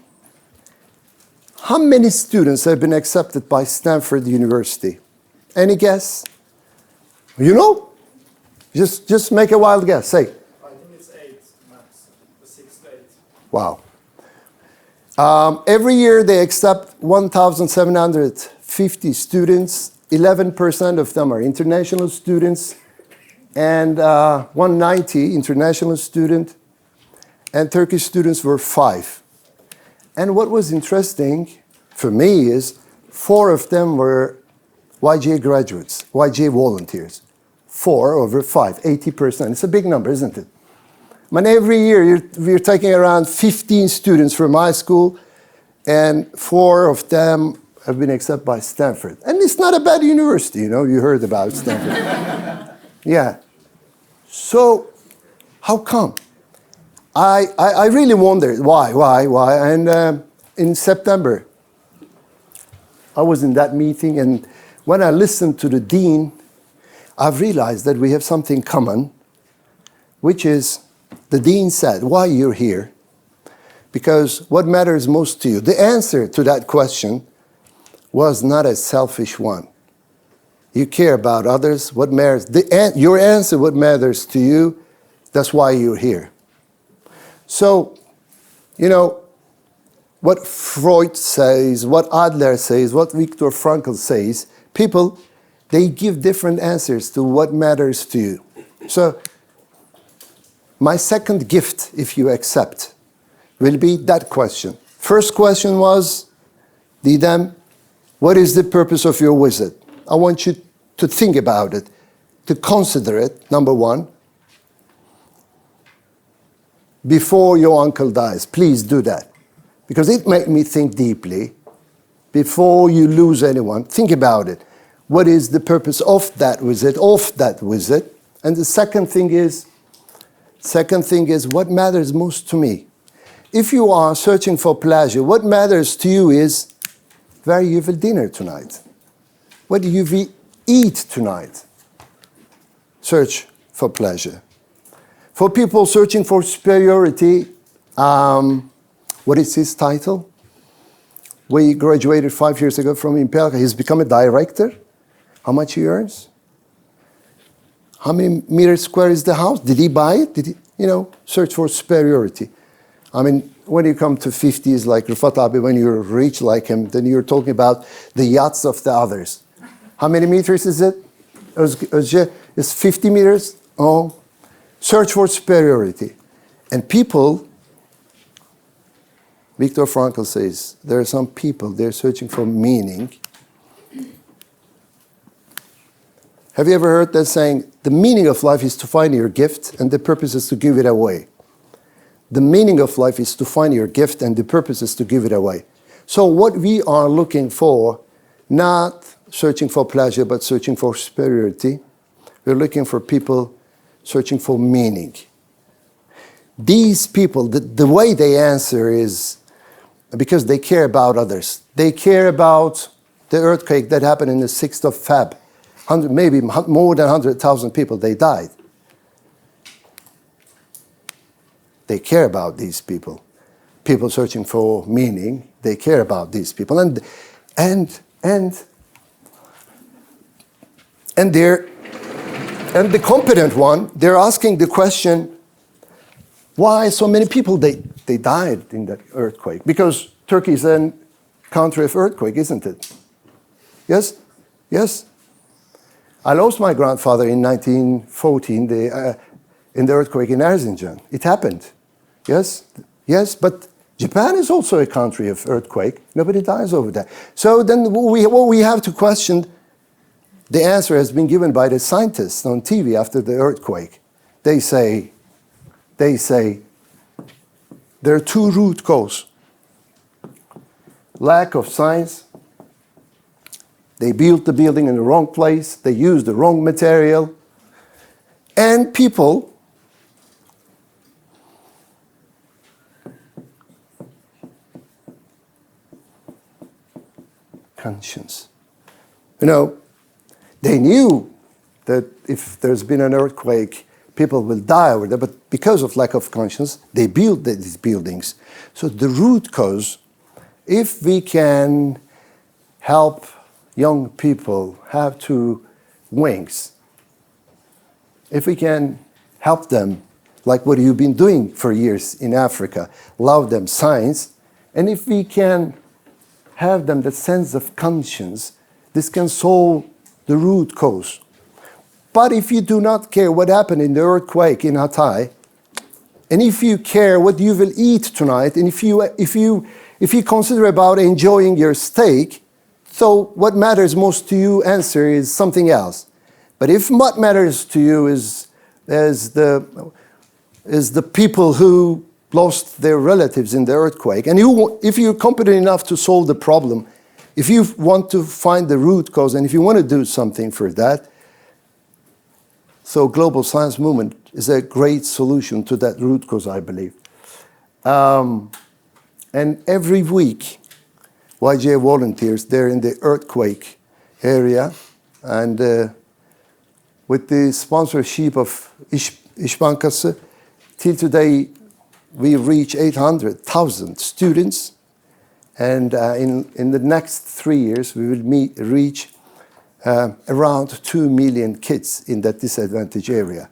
How many students have been accepted by Stanford University? Any guess? You know? Just make a wild guess. Say. I think it's 8 max. 6 to 8. Wow. Every year they accept 1,750 students. 11% of them are international students, and 190 international students, and Turkish students were 5. And what was interesting for me is 4 of them were YGA graduates, YGA volunteers. 4 over 5, 80%. It's a big number, isn't it? I mean, every year we're taking around 15 students from my school, and 4 of them have been accepted by Stanford. And it's not a bad university, you know, you heard about Stanford. Yeah. So, how come? I really wondered why. And in September, I was in that meeting, and when I listened to the dean, I've realized that we have something common, which is the dean said, why you're here? Because what matters most to you? The answer to that question was not a selfish one. You care about others, what matters, your answer, what matters to you, that's why you're here. So, you know, what Freud says, what Adler says, what Viktor Frankl says, people, they give different answers to what matters to you. So, my second gift, if you accept, will be that question. First question was, Didem, what is the purpose of your visit? I want you to think about it, to consider it, number one. Before your uncle dies, please do that. Because it made me think deeply. Before you lose anyone, think about it. What is the purpose of that visit, And the second thing is, what matters most to me? If you are searching for pleasure, what matters to you is where you will dinner tonight. What do you will eat tonight? Search for pleasure. For people searching for superiority, what is his title? We graduated 5 years ago from Imperial. He's become a director. How much he earns? How many meters square is the house? Did he buy it? Did he, search for superiority. I mean, when you come to 50s like Rifat Abi, when you're rich like him, then you're talking about the yachts of the others. How many meters is it? It's 50 meters? Oh. Search for superiority. And people, Viktor Frankl says, there are some people, they're searching for meaning. Have you ever heard that saying, the meaning of life is to find your gift and the purpose is to give it away? The meaning of life is to find your gift and the purpose is to give it away. So what we are looking for, not searching for pleasure, but searching for superiority. We're looking for people searching for meaning. These people, the way they answer is because they care about others. They care about the earthquake that happened in the 6th of Feb. Maybe more than 100,000 people, they died. They care about these people. People searching for meaning, they care about these people. And the competent one, they're asking the question, why so many people, they died in that earthquake? Because Turkey is a country of earthquake, isn't it? Yes? Yes? I lost my grandfather in 1914 in the earthquake in Erzincan. It happened. Yes? Yes, but Japan is also a country of earthquake. Nobody dies over there. So then what we have to question, the answer has been given by the scientists on TV after the earthquake. They say, they say there are two root causes. Lack of science. They built the building in the wrong place. They used the wrong material. And people conscience. You know, they knew that if there's been an earthquake, people will die over there, but because of lack of conscience, they built these buildings. So the root cause, if we can help young people have two wings, if we can help them, like what you've been doing for years in Africa, love them science, and if we can have them that sense of conscience, this can solve the root cause. But if you do not care what happened in the earthquake in Hatay, and if you care what you will eat tonight, and if you consider about enjoying your steak, so what matters most to you answer is something else. But if what matters to you is the people who lost their relatives in the earthquake, and if you're competent enough to solve the problem, if you want to find the root cause, and if you want to do something for that, so global science movement is a great solution to that root cause, I believe. And every week, YGA volunteers, they're in the earthquake area, and with the sponsorship of İş Bankası, till today, we reach 800,000 students, and in the next 3 years, we will reach around 2 million kids in that disadvantaged area.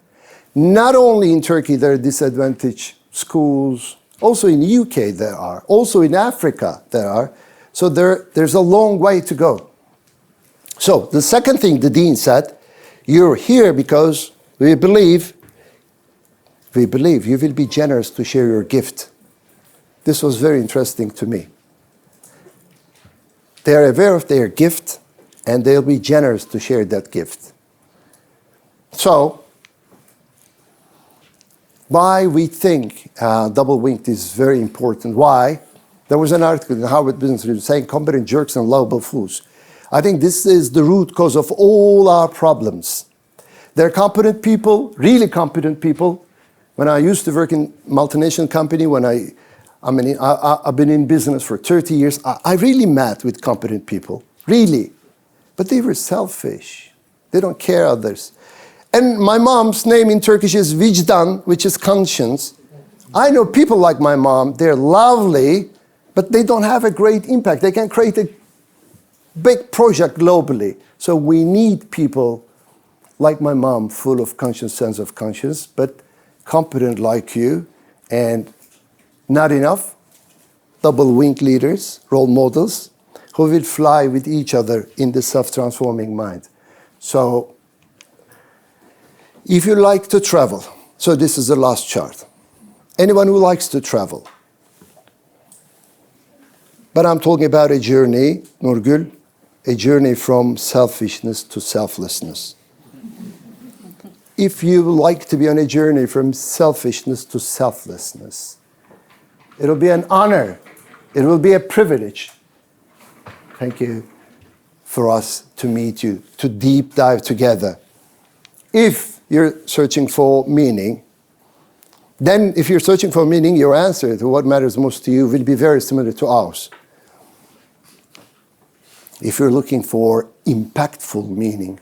Not only in Turkey, there are disadvantaged schools, also in the UK there are, also in Africa there are, so there's a long way to go. So the second thing the dean said, you're here because we believe you will be generous to share your gift. This was very interesting to me. They are aware of their gift, and they'll be generous to share that gift. So, why we think double winked is very important. Why? There was an article in Harvard Business Review saying competent jerks and lovable fools. I think this is the root cause of all our problems. They're competent people, really competent people. When I used to work in multinational company, I've been in business for 30 years, I really met with competent people, really. But they were selfish. They don't care others. And my mom's name in Turkish is vicdan, which is conscience. I know people like my mom, they're lovely, but they don't have a great impact. They can create a big project globally. So we need people like my mom, full of conscience, sense of conscience, but competent like you, and not enough double wing leaders, role models, who will fly with each other in the self-transforming mind. So, if you like to travel, so this is the last chart. Anyone who likes to travel. But I'm talking about a journey, Nurgül, a journey from selfishness to selflessness. If you like to be on a journey from selfishness to selflessness, it'll be an honor. It will be a privilege. Thank you for us to meet you, to deep dive together. If you're searching for meaning, then if you're searching for meaning, your answer to what matters most to you will be very similar to ours. If you're looking for impactful meaning,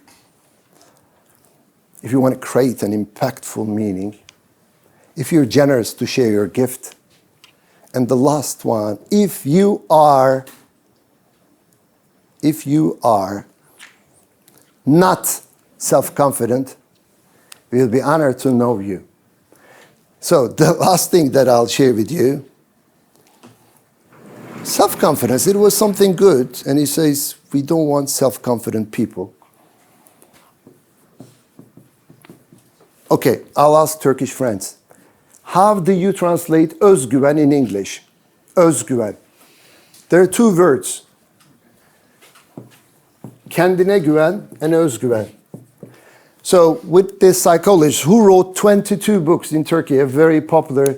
if you want to create an impactful meaning, if you're generous to share your gift, and the last one, if you are not self-confident, we'll be honored to know you. So the last thing that I'll share with you, self-confidence, it was something good, and he says, we don't want self-confident people. Okay, I'll ask Turkish friends. How do you translate özgüven in English? Özgüven. There are two words. Kendine güven and özgüven. So with this psychologist who wrote 22 books in Turkey, a very popular,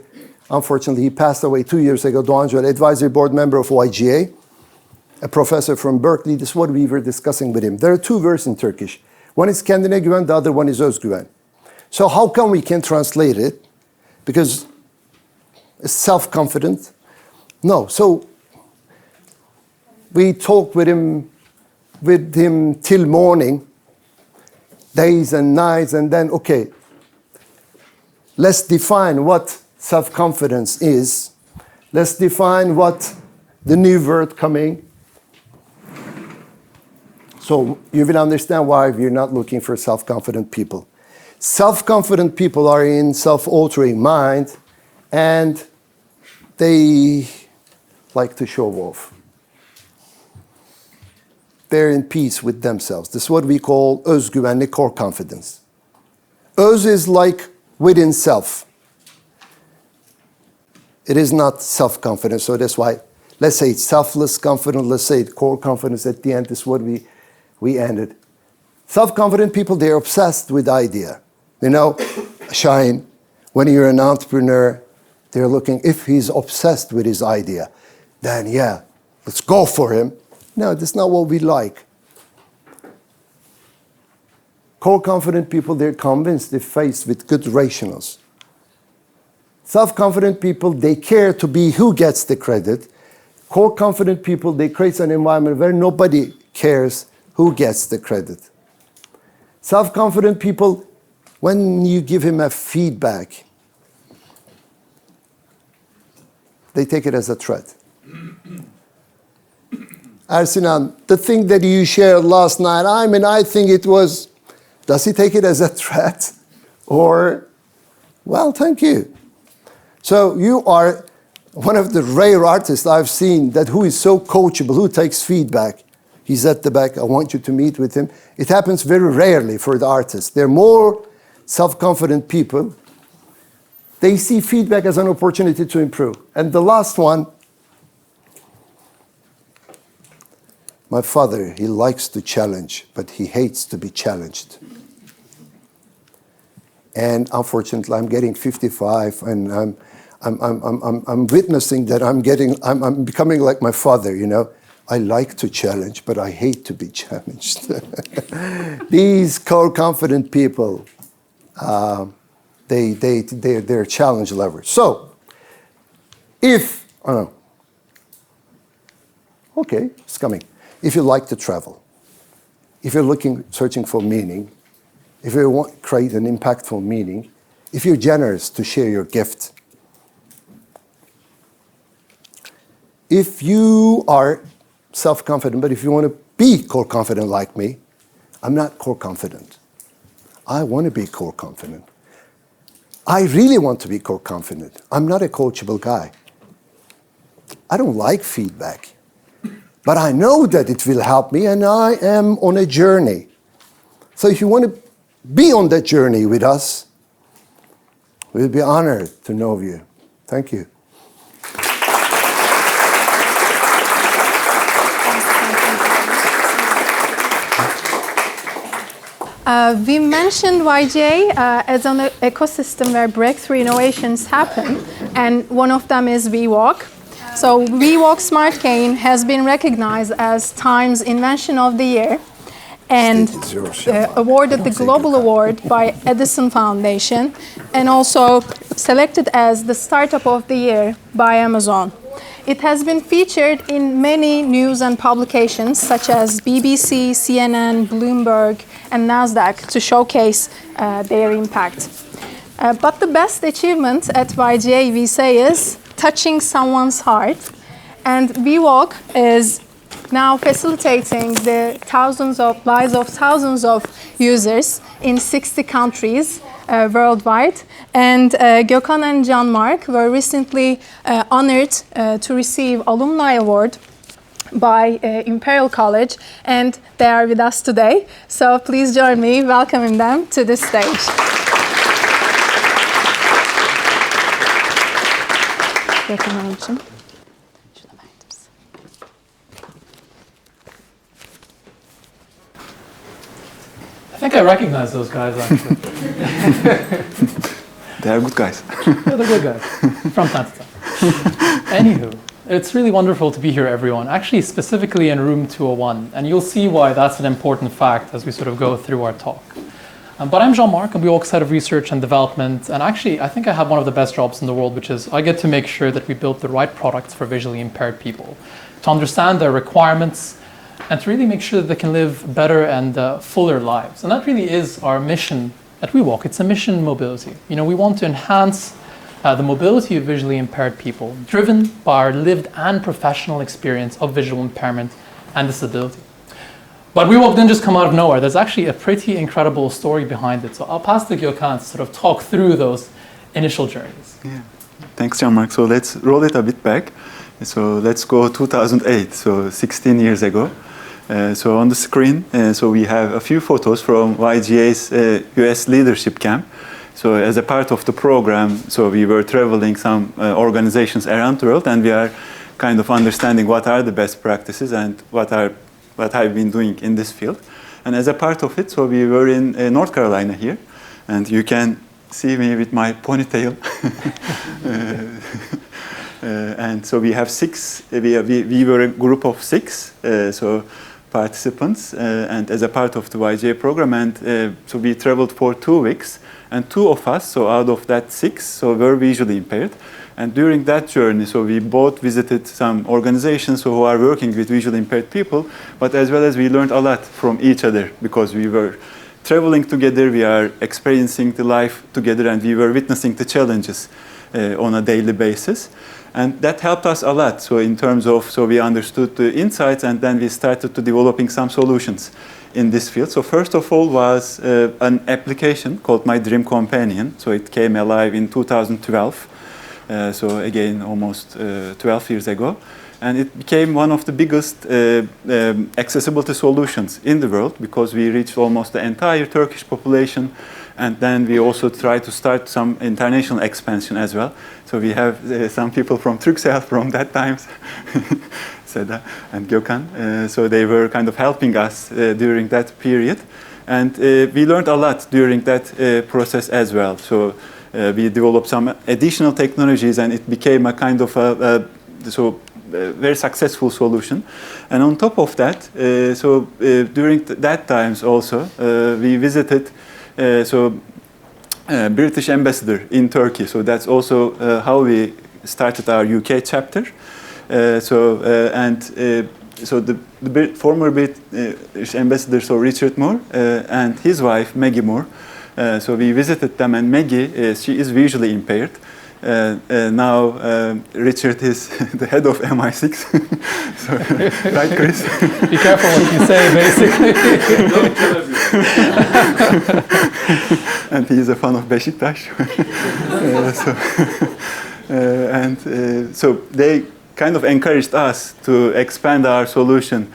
unfortunately, he passed away 2 years ago, Doğan Joel, advisory board member of YGA, a professor from Berkeley. This is what we were discussing with him. There are two words in Turkish. One is kendine güven, the other one is özgüven. So how come we can translate it? Because it's self-confident. No, so we talked with him till morning, days and nights, and then, okay, let's define what self-confidence is. Let's define what the new word coming. So you will understand why we're not looking for self-confident people. Self-confident people are in self-altering mind, and they like to show off. They're in peace with themselves. This is what we call özgüvenli core confidence. Öz is like within self. It is not self-confidence, so that's why, let's say it's selfless confidence, let's say it's core confidence at the end is what we ended. Self-confident people, they're obsessed with idea. You know, Shine, when you're an entrepreneur, they're looking, if he's obsessed with his idea, then yeah, let's go for him. No, that's not what we like. Core confident people, they're convinced, they're faced with good rationals. Self-confident people, they care to be who gets the credit. Core confident people, they create an environment where nobody cares who gets the credit. Self-confident people, when you give him a feedback, they take it as a threat. Sinan, the thing that you shared last night, I think it was, does he take it as a threat? Or, well, thank you. So you are one of the rare artists I've seen that who is so coachable, who takes feedback. He's at the back, I want you to meet with him. It happens very rarely for the artists. They're more self-confident people. They see feedback as an opportunity to improve. And the last one, my father, he likes to challenge, but he hates to be challenged. And unfortunately, I'm getting 55, and I'm witnessing that I'm becoming like my father, you know. I like to challenge, but I hate to be challenged. These core confident people, they're challenge lovers. So, if, okay, it's coming. If you like to travel, if you're searching for meaning, if you want to create an impactful meaning, if you're generous to share your gift, if you are self-confident, but if you want to be core confident like me, I'm not core confident. I want to be core confident. I really want to be core confident. I'm not a coachable guy. I don't like feedback. But I know that it will help me, and I am on a journey. So if you want to be on that journey with us, we'll be honored to know you. Thank you. We mentioned YGA as an ecosystem where breakthrough innovations happen, and one of them is WeWalk. So WeWalk Smart Cane has been recognized as Time's Invention of the Year and awarded the Global Award by Edison Foundation, and also selected as the Startup of the Year by Amazon. It has been featured in many news and publications such as BBC, CNN, Bloomberg, and NASDAQ to showcase their impact. But the best achievement at YGA, we say, is touching someone's heart. And WeWalk is now facilitating the lives of thousands of users in 60 countries worldwide. And Gokhan and Marc were recently honored to receive Alumni Award by Imperial College, and they are with us today. So please join me welcoming them to the stage. think I recognize those guys, actually. They are good guys. Yeah, they're good guys, from time to time. Anywho, it's really wonderful to be here, everyone. Actually, specifically in room 201, and you'll see why that's an important fact as we sort of go through our talk. But I'm Jean-Marc, and we work Head of Research and Development, and actually, I think I have one of the best jobs in the world, which is I get to make sure that we build the right products for visually impaired people, to understand their requirements, and to really make sure that they can live better and fuller lives. And that really is our mission at WeWalk. It's a mission mobility. You know, we want to enhance the mobility of visually impaired people, driven by our lived and professional experience of visual impairment and disability. But WeWalk didn't just come out of nowhere. There's actually a pretty incredible story behind it. So I'll pass to Gokhan to sort of talk through those initial journeys. Yeah. Thanks, Jean-Marc. So let's roll it a bit back. So let's go 2008, so 16 years ago. So on the screen, so we have a few photos from YGA's US leadership camp. So as a part of the program, so we were traveling some organizations around the world, and we are kind of understanding what are the best practices and what I've been doing in this field. And as a part of it, so we were in North Carolina here, and you can see me with my ponytail. And so we have we were a group of 6, so participants, and as a part of the YGA program, and so we traveled for 2 weeks, and 2 of us, so out of that 6, so were visually impaired. And during that journey, so we both visited some organizations who are working with visually impaired people, but as well as we learned a lot from each other, because we were traveling together, we are experiencing the life together, and we were witnessing the challenges on a daily basis. And that helped us a lot. So in terms of, so we understood the insights, and then we started to developing some solutions in this field. So first of all was an application called My Dream Companion. So it came alive in 2012. So again, almost 12 years ago. And it became one of the biggest accessibility solutions in the world, because we reached almost the entire Turkish population. And then we also try to start some international expansion as well. So we have some people from Turkcell from that time, Seda and Gokhan. So they were kind of helping us during that period. And we learned a lot during that process as well. So we developed some additional technologies, and it became a kind of a very successful solution. And on top of that, during that times also, we visited British ambassador in Turkey. So that's also how we started our UK chapter. The former British ambassador, so Richard Moore, and his wife Maggie Moore. So we visited them, and Maggie, she is visually impaired. Now Richard is the head of MI6. So, right, Chris? Be careful what you say, basically. Don't kill everyone. And he is a fan of Beşiktaş. So they kind of encouraged us to expand our solution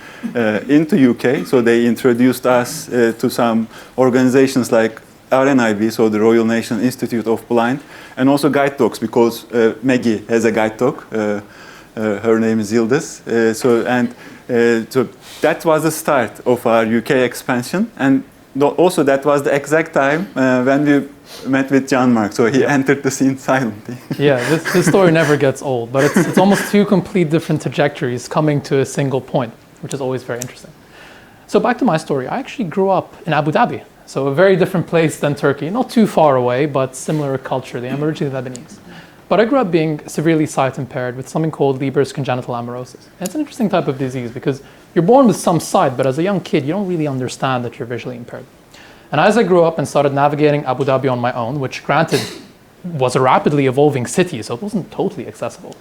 into UK. So they introduced us to some organizations like RNIB, so the Royal National Institute of Blind, and also guide dogs, because Maggie has a guide dog. Her name is Yıldız. So that was the start of our UK expansion, and also that was the exact time when we met with Jean-Marc. So he entered the scene silently. Yeah, this story never gets old, but it's almost 2 complete different trajectories coming to a single point, which is always very interesting. So back to my story. I actually grew up in Abu Dhabi. So a very different place than Turkey, not too far away, but similar culturally. I'm originally Lebanese. But I grew up being severely sight impaired with something called Leber's congenital amaurosis. And it's an interesting type of disease because you're born with some sight, but as a young kid, you don't really understand that you're visually impaired. And as I grew up and started navigating Abu Dhabi on my own, which granted was a rapidly evolving city, so it wasn't totally accessible,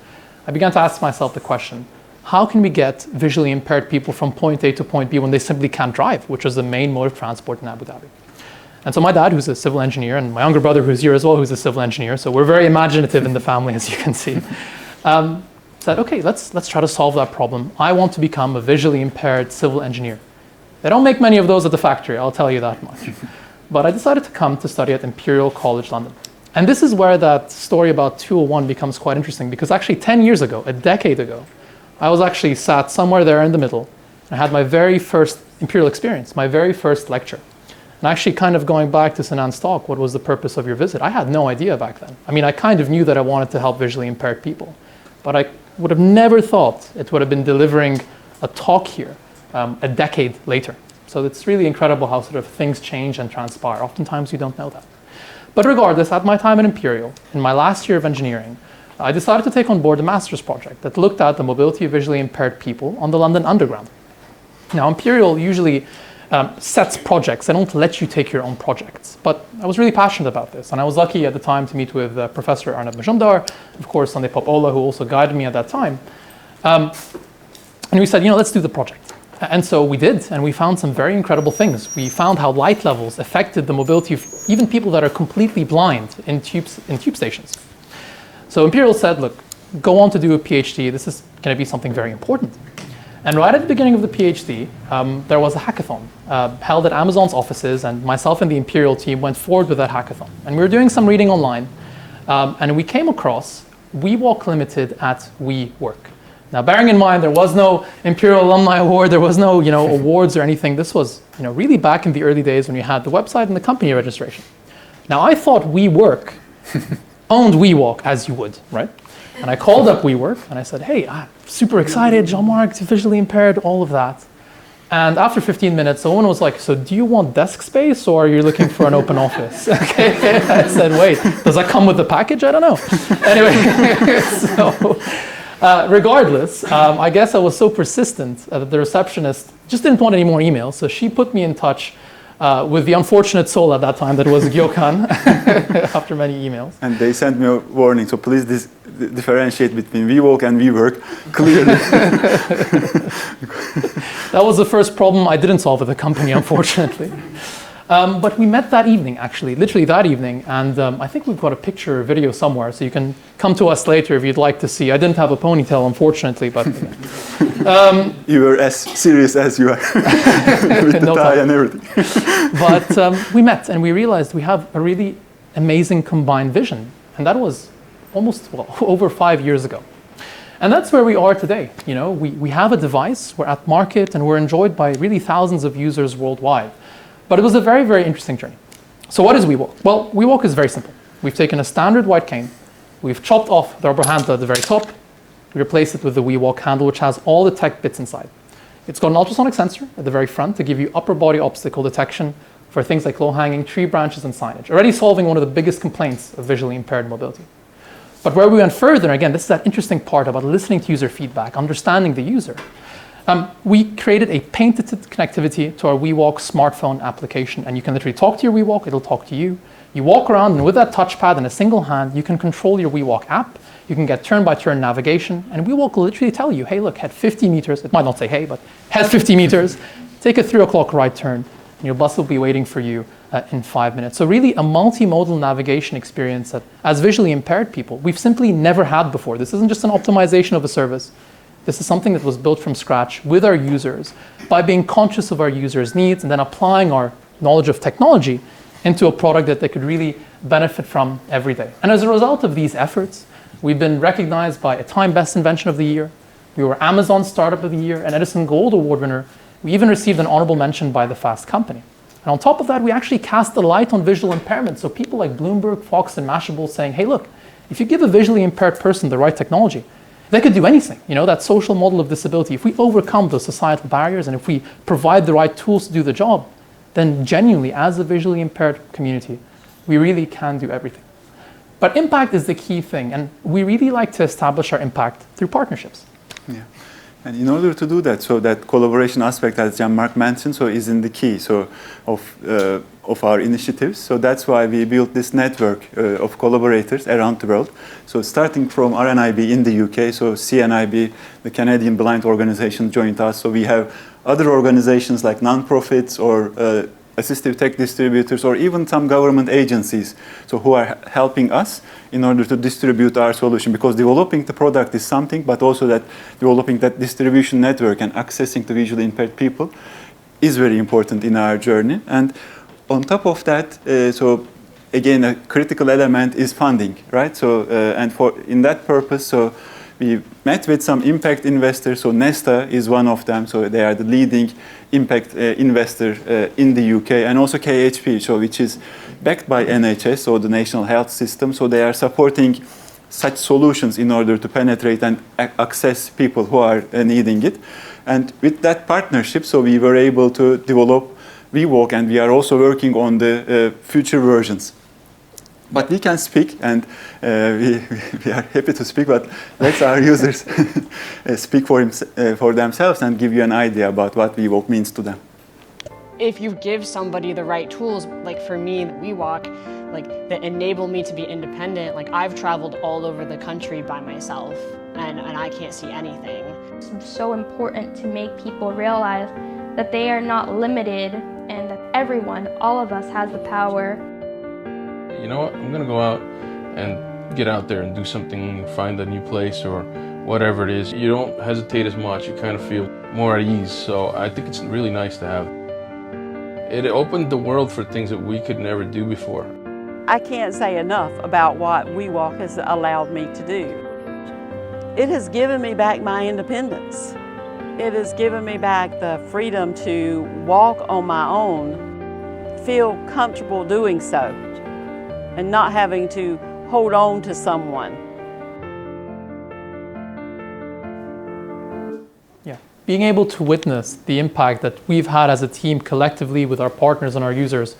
I began to ask myself the question, how can we get visually impaired people from point A to point B when they simply can't drive, which was the main mode of transport in Abu Dhabi? And so my dad, who's a civil engineer, and my younger brother, who's here as well, who's a civil engineer, so we're very imaginative in the family, as you can see, said, okay, let's try to solve that problem. I want to become a visually impaired civil engineer. They don't make many of those at the factory, I'll tell you that much. But I decided to come to study at Imperial College London. And this is where that story about 201 becomes quite interesting, because actually 10 years ago, a decade ago, I was actually sat somewhere there in the middle, and I had my very first Imperial experience, my very first lecture. And actually kind of going back to Sinan's talk, what was the purpose of your visit? I had no idea back then. I mean, I kind of knew that I wanted to help visually impaired people, but I would have never thought it would have been delivering a talk here a decade later. So it's really incredible how sort of things change and transpire. Oftentimes you don't know that. But regardless, at my time at Imperial, in my last year of engineering, I decided to take on board a master's project that looked at the mobility of visually impaired people on the London Underground. Now, Imperial usually sets projects. They don't let you take your own projects. But I was really passionate about this. And I was lucky at the time to meet with Professor Arnab Majumdar, of course, Sandeep Popola, who also guided me at that time. And we said, let's do the project. And so we did, and we found some very incredible things. We found how light levels affected the mobility of even people that are completely blind in tube stations. So Imperial said, look, go on to do a PhD. This is going to be something very important. And right at the beginning of the PhD, there was a hackathon held at Amazon's offices, and myself and the Imperial team went forward with that hackathon. And we were doing some reading online, and we came across WeWalk Limited at WeWork. Now, bearing in mind, there was no Imperial Alumni Award, there was no awards or anything. This was really back in the early days when you had the website and the company registration. Now, I thought WeWork owned WeWalk, as you would, right? And I called up WeWork and I said, hey, I'm super excited, Jean-Marc, visually impaired, all of that. And after 15 minutes, the woman was like, so do you want desk space or are you looking for an open office? Okay. I said, wait, does that come with the package? I don't know. Anyway, so regardless, I guess I was so persistent that the receptionist just didn't want any more emails. So she put me in touch with the unfortunate soul at that time that was Gokhan after many emails. And they sent me a warning, so please differentiate between WeWalk and WeWork clearly. That was the first problem I didn't solve with the company, unfortunately. But we met that evening, actually, literally that evening, and I think we've got a picture or video somewhere, so you can come to us later if you'd like to see. I didn't have a ponytail, unfortunately, but... you were as serious as you are, with the tie and everything. But we met, and we realized we have a really amazing combined vision, and that was almost, over 5 years ago. And that's where we are today. We have a device, we're at market, and we're enjoyed by really thousands of users worldwide. But it was a very, very interesting journey. So what is WeWalk? Well, WeWalk is very simple. We've taken a standard white cane, we've chopped off the rubber handle at the very top, we replaced it with the WeWalk handle, which has all the tech bits inside. It's got an ultrasonic sensor at the very front to give you upper body obstacle detection for things like low-hanging tree branches and signage, already solving one of the biggest complaints of visually impaired mobility. But where we went further, again, this is that interesting part about listening to user feedback, understanding the user. We created a patented connectivity to our WeWalk smartphone application, and you can literally talk to your WeWalk, it'll talk to you. You walk around, and with that touchpad in a single hand, you can control your WeWalk app, you can get turn-by-turn navigation, and WeWalk will literally tell you, hey, look, head 50 meters, it might not say hey, but head 50 meters, take a 3 o'clock right turn, and your bus will be waiting for you in 5 minutes. So really a multimodal navigation experience that, as visually impaired people, we've simply never had before. This isn't just an optimization of a service. This is something that was built from scratch with our users by being conscious of our users' needs and then applying our knowledge of technology into a product that they could really benefit from every day. And as a result of these efforts, we've been recognized by a Time Best Invention of the Year. We were Amazon Startup of the Year, an Edison Gold Award winner. We even received an honorable mention by the Fast Company. And on top of that, we actually cast the light on visual impairment. So people like Bloomberg, Fox, and Mashable saying, hey, look, if you give a visually impaired person the right technology, they could do anything. That social model of disability, if we overcome those societal barriers and if we provide the right tools to do the job, then genuinely, as a visually impaired community, we really can do everything. But impact is the key thing, and we really like to establish our impact through partnerships. Yeah. And in order to do that, so that collaboration aspect, as Jean-Marc mentioned, so is in the key of our initiatives. So that's why we built this network of collaborators around the world. So starting from RNIB in the UK, so CNIB, the Canadian Blind Organization, joined us. So we have other organizations like non-profits or assistive tech distributors or even some government agencies who are helping us in order to distribute our solution, because developing the product is something, but also that developing that distribution network and accessing to visually impaired people is very important in our journey. And on top of that, so again, a critical element is funding, right? So and in that purpose, so we met with some impact investors. So Nesta is one of them. So they are the leading impact investor in the UK, and also KHP, so which is backed by NHS, so the National Health System. So they are supporting such solutions in order to penetrate and access people who are needing it. And with that partnership, so we were able to develop WeWalk, and we are also working on the future versions. But we can speak, and we are happy to speak, but let our users speak for themselves and give you an idea about what WeWalk means to them. If you give somebody the right tools, like for me, WeWalk, like that enable me to be independent, like I've traveled all over the country by myself, and I can't see anything. It's so important to make people realize that they are not limited and that everyone, all of us, has the power. You know what, I'm gonna go out and get out there and do something, find a new place or whatever it is. You don't hesitate as much, you kind of feel more at ease, so I think it's really nice to have. It opened the world for things that we could never do before. I can't say enough about what WeWalk has allowed me to do. It has given me back my independence. It has given me back the freedom to walk on my own, feel comfortable doing so, and not having to hold on to someone. Yeah, being able to witness the impact that we've had as a team collectively with our partners and our users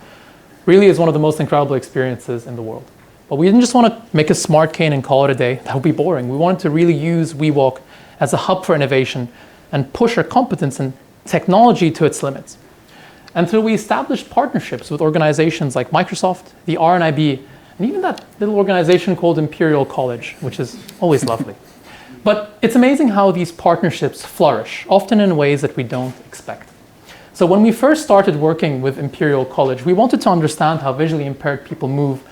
really is one of the most incredible experiences in the world. But we didn't just want to make a smart cane and call it a day. That would be boring. We wanted to really use WeWalk as a hub for innovation and push our competence and technology to its limits. And so we established partnerships with organizations like Microsoft, the RNIB, and even that little organization called Imperial College, which is always lovely. But it's amazing how these partnerships flourish, often in ways that we don't expect. So when we first started working with Imperial College, we wanted to understand how visually impaired people move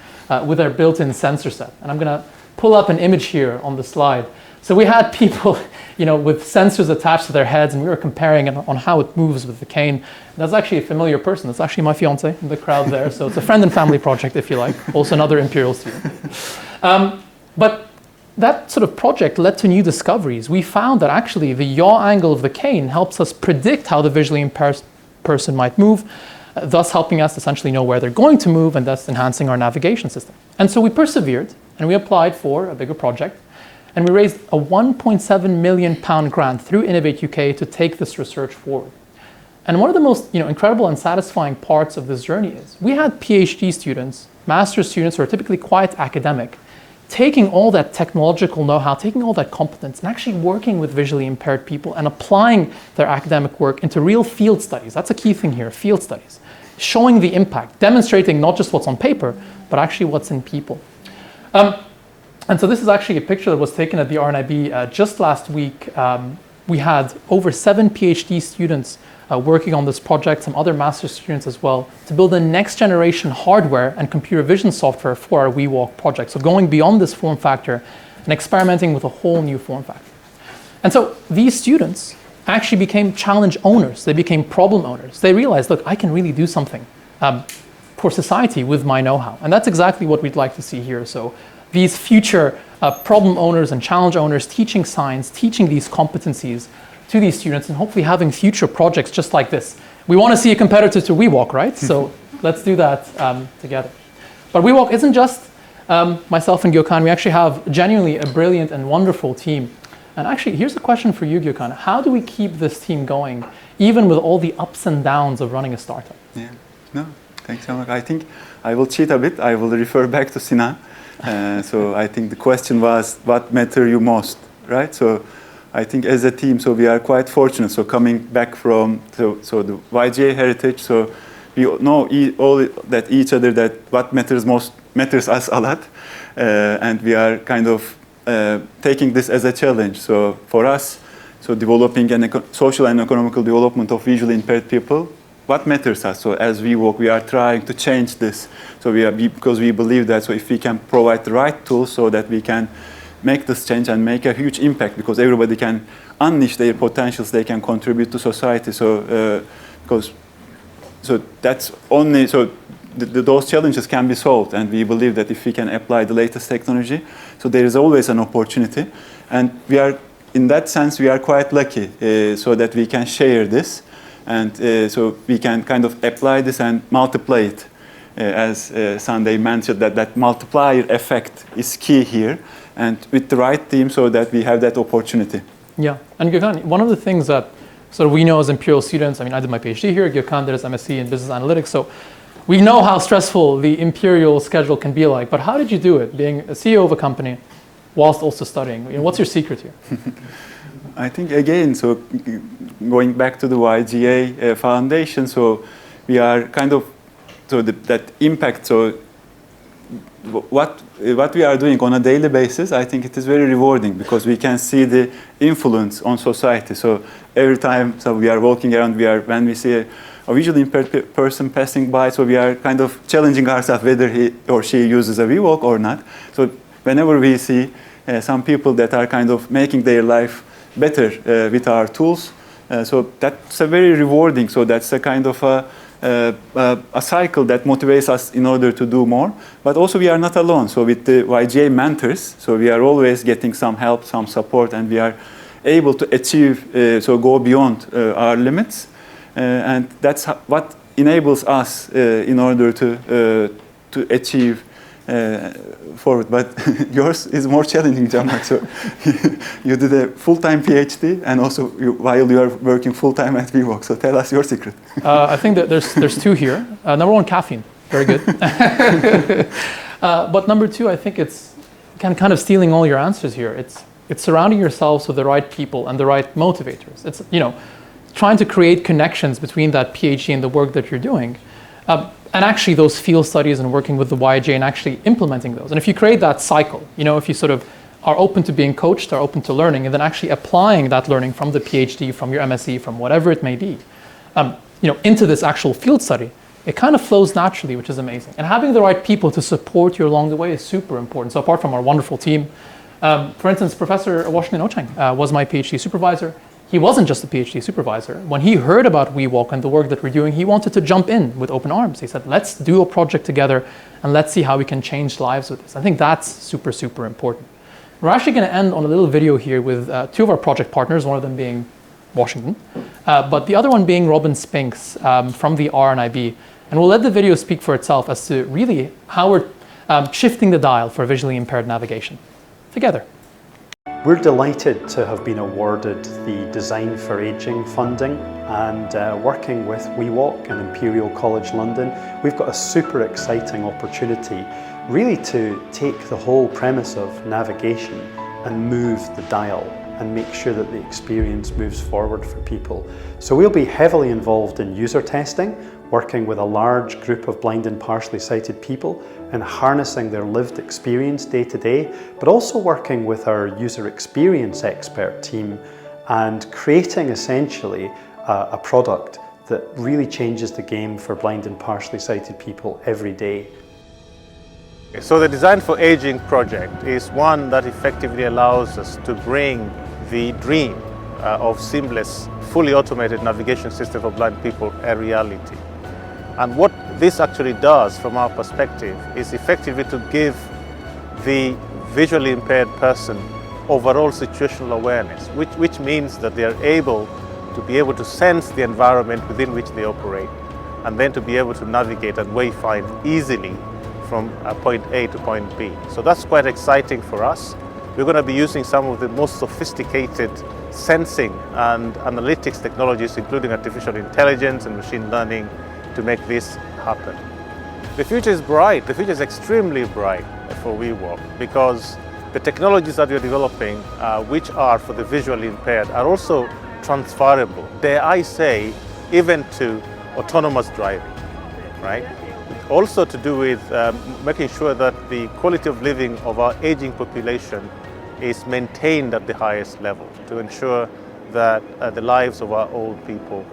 with their built-in sensor set. And I'm going to pull up an image here on the slide. So we had people, with sensors attached to their heads, and we were comparing it on how it moves with the cane. And that's actually a familiar person. That's actually my fiance in the crowd there. So it's a friend and family project, if you like. Also another Imperial student. But that sort of project led to new discoveries. We found that actually the yaw angle of the cane helps us predict how the visually impaired person might move, thus helping us essentially know where they're going to move and thus enhancing our navigation system. And so we persevered and we applied for a bigger project, and we raised a £1.7 million grant through Innovate UK to take this research forward. And one of the most incredible and satisfying parts of this journey is we had PhD students, master's students who are typically quite academic, taking all that technological know-how, taking all that competence, and actually working with visually impaired people and applying their academic work into real field studies. That's a key thing here, field studies. Showing the impact, demonstrating not just what's on paper, but actually what's in people. And so this is actually a picture that was taken at the RNIB just last week. We had over 7 PhD students working on this project, some other master's students as well, to build the next generation hardware and computer vision software for our WeWalk project. So going beyond this form factor and experimenting with a whole new form factor. And so these students actually became challenge owners. They became problem owners. They realized, look, I can really do something for society with my know-how. And that's exactly what we'd like to see here. So these future problem owners and challenge owners teaching science, teaching these competencies to these students, and hopefully having future projects just like this. We want to see a competitor to WeWalk, right? So let's do that together. But WeWalk isn't just myself and Gokhan. We actually have genuinely a brilliant and wonderful team. And actually, here's a question for you, Gokhan. How do we keep this team going, even with all the ups and downs of running a startup? Yeah, no, thanks, Marc. I think I will cheat a bit. I will refer back to Sinan. So I think the question was, what matter you most, right? So I think as a team, so we are quite fortunate. So coming back from the YGA heritage, so we know all that each other, that what matters most matters us a lot, and we are kind of taking this as a challenge. So for us, so developing social and economical development of visually impaired people, what matters us? So as we work, we are trying to change this. So because we believe that, so if we can provide the right tools so that we can make this change and make a huge impact, because everybody can unleash their potentials, they can contribute to society. So that's only, so those challenges can be solved, and we believe that if we can apply the latest technology, so there is always an opportunity. And we are, in that sense, we are quite lucky so that we can share this. And so we can kind of apply this and multiply it. As Sunday mentioned, that multiplier effect is key here. And with the right team so that we have that opportunity. Yeah, and Gokhan, one of the things that sort of we know as Imperial students, I mean, I did my PhD here, Gokhan did his MSc in Business Analytics, so we know how stressful the Imperial schedule can be like, but how did you do it, being a CEO of a company whilst also studying? You know, what's your secret here? I think, again, so going back to the YGA Foundation, so we are kind of, so that impact, so what we are doing on a daily basis, I think it is very rewarding because we can see the influence on society. So every time we are walking around, when we see a visually impaired person passing by, so we are kind of challenging ourselves whether he or she uses a WeWalk or not. So whenever we see some people that are kind of making their life better with our tools, so that's a very rewarding. So that's a kind of a cycle that motivates us in order to do more. But also we are not alone. So with the YGA mentors, so we are always getting some help, some support, and we are able to achieve, so go beyond our limits. And that's what enables us in order to achieve forward. But yours is more challenging, Jean-Marc. So you did a full-time PhD, and also while you are working full-time at WeWalk. So tell us your secret. I think that there's two here. Number one, caffeine. Very good. But number two, I think it's kind of stealing all your answers here. It's surrounding yourselves with the right people and the right motivators. It's, you know, trying to create connections between that PhD and the work that you're doing. And actually those field studies and working with the YGA and actually implementing those. And if you create that cycle, you know, if you sort of are open to being coached, are open to learning, and then actually applying that learning from the PhD, from your MSc, from whatever it may be, you know, into this actual field study, it kind of flows naturally, which is amazing. And having the right people to support you along the way is super important. So apart from our wonderful team, for instance, Professor Washington Ocheng was my PhD supervisor. He wasn't just a PhD supervisor. When he heard about WeWalk and the work that we're doing, he wanted to jump in with open arms. He said, let's do a project together and let's see how we can change lives with this. I think that's super, super important. We're actually going to end on a little video here with two of our project partners, one of them being Washington, but the other one being Robin Spinks from the RNIB. And we'll let the video speak for itself as to really how we're shifting the dial for visually impaired navigation together. We're delighted to have been awarded the Design for Aging funding, and working with WeWalk and Imperial College London, we've got a super exciting opportunity really to take the whole premise of navigation and move the dial and make sure that the experience moves forward for people. So we'll be heavily involved in user testing, working with a large group of blind and partially sighted people and harnessing their lived experience day to day, but also working with our user experience expert team and creating essentially a product that really changes the game for blind and partially sighted people every day. So the Design for Aging project is one that effectively allows us to bring the dream of seamless, fully automated navigation system for blind people a reality. And what this actually does from our perspective is effectively to give the visually impaired person overall situational awareness, which means that they are able to sense the environment within which they operate, and then to be able to navigate and wayfind easily from point A to point B. So that's quite exciting for us. We're going to be using some of the most sophisticated sensing and analytics technologies, including artificial intelligence and machine learning, to make this happen. The future is bright. The future is extremely bright for WeWalk because the technologies that we're developing, which are for the visually impaired, are also transferable, dare I say, even to autonomous driving, right? Also to do with making sure that the quality of living of our aging population is maintained at the highest level to ensure that the lives of our old people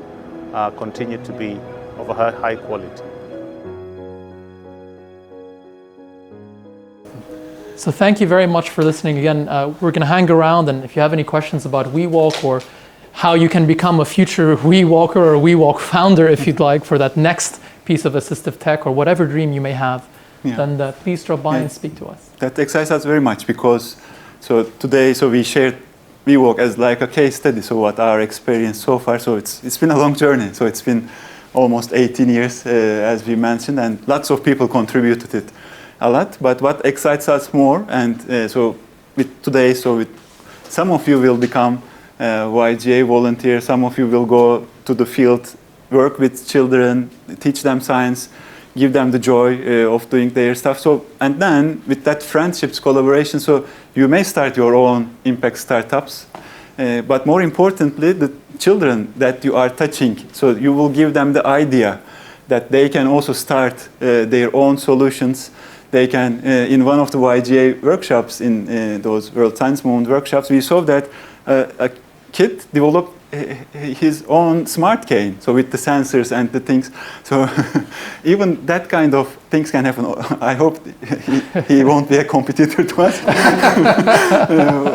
continue to be of a high quality. So thank you very much for listening again. We're going to hang around, and if you have any questions about WeWalk or how you can become a future WeWalker or WeWalk founder, if you'd like, for that next piece of assistive tech or whatever dream you may have, then please drop by and speak to us. That excites us very much because So today, so we shared WeWalk as like a case study, so what our experience so far. So it's been a long journey. So it's been almost 18 years, as we mentioned, and lots of people contributed it a lot. But what excites us more, and so with today, so with some of you will become YGA volunteers, some of you will go to the field, work with children, teach them science, give them the joy of doing their stuff. So, and then with that friendships, collaboration, so you may start your own impact startups, but more importantly, the children that you are touching, so you will give them the idea that they can also start their own solutions. They can, in one of the YGA workshops, in those World Science Movement workshops, we saw that a kid developed his own smart cane, so with the sensors and the things. So even that kind of things can happen. I hope he won't be a competitor to us.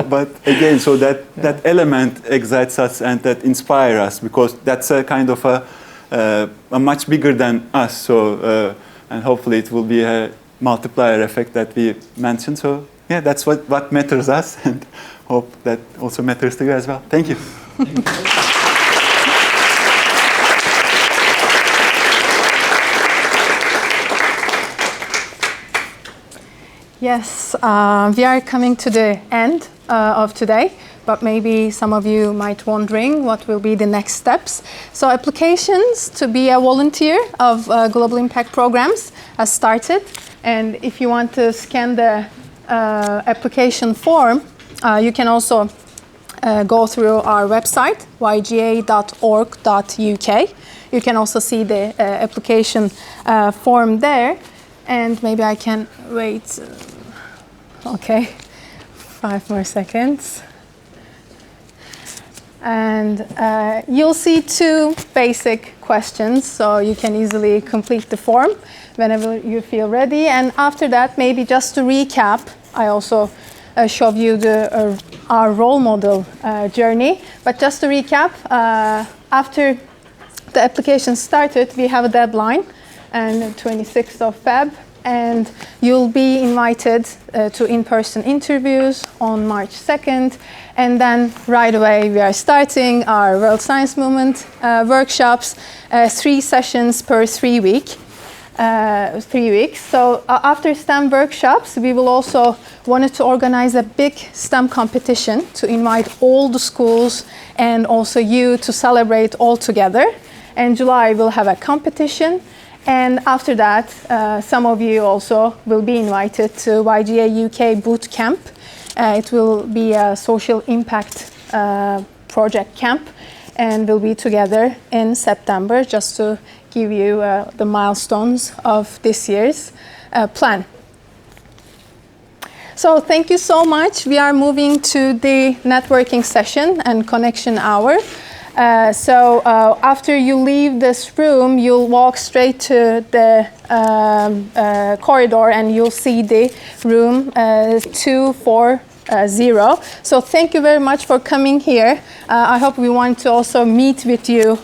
But again, so that element excites us and that inspires us, because that's a kind of a much bigger than us. So and hopefully it will be a multiplier effect that we mentioned. So yeah, that's what matters us, and hope that also matters to you as well. Thank you. Yes, we are coming to the end of today, but maybe some of you might wondering what will be the next steps. So applications to be a volunteer of Global Impact Programs has started, and if you want to scan the application form, you can also go through our website, yga.org.uk. You can also see the application form there. And maybe I can wait, okay, 5 more seconds. And you'll see 2 basic questions, so you can easily complete the form whenever you feel ready. And after that, maybe just to recap, I also show you our role model journey. But just to recap, after the application started, we have a deadline, and 26th of Feb, and you'll be invited to in-person interviews on March 2nd, and then right away we are starting our World Science Movement workshops, 3 sessions per 3 weeks. So after STEM workshops, we will also wanted to organize a big STEM competition to invite all the schools and also you to celebrate all together. In July, we'll have a competition. And after that, some of you also will be invited to YGA UK Boot Camp. It will be a social impact project camp, and we'll be together in September just to give you the milestones of this year's plan. So thank you so much. We are moving to the networking session and connection hour. So after you leave this room, you'll walk straight to the corridor and you'll see the room 240. So thank you very much for coming here. I hope we want to also meet with you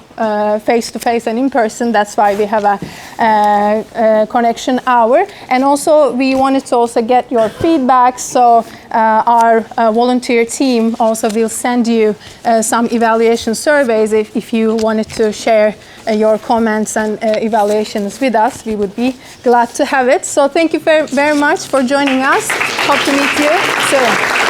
face to face and in person. That's why we have a connection hour. And also we wanted to also get your feedback. So our volunteer team also will send you some evaluation surveys if you wanted to share your comments and evaluations with us. We would be glad to have it. So thank you very much for joining us. Hope to meet you soon.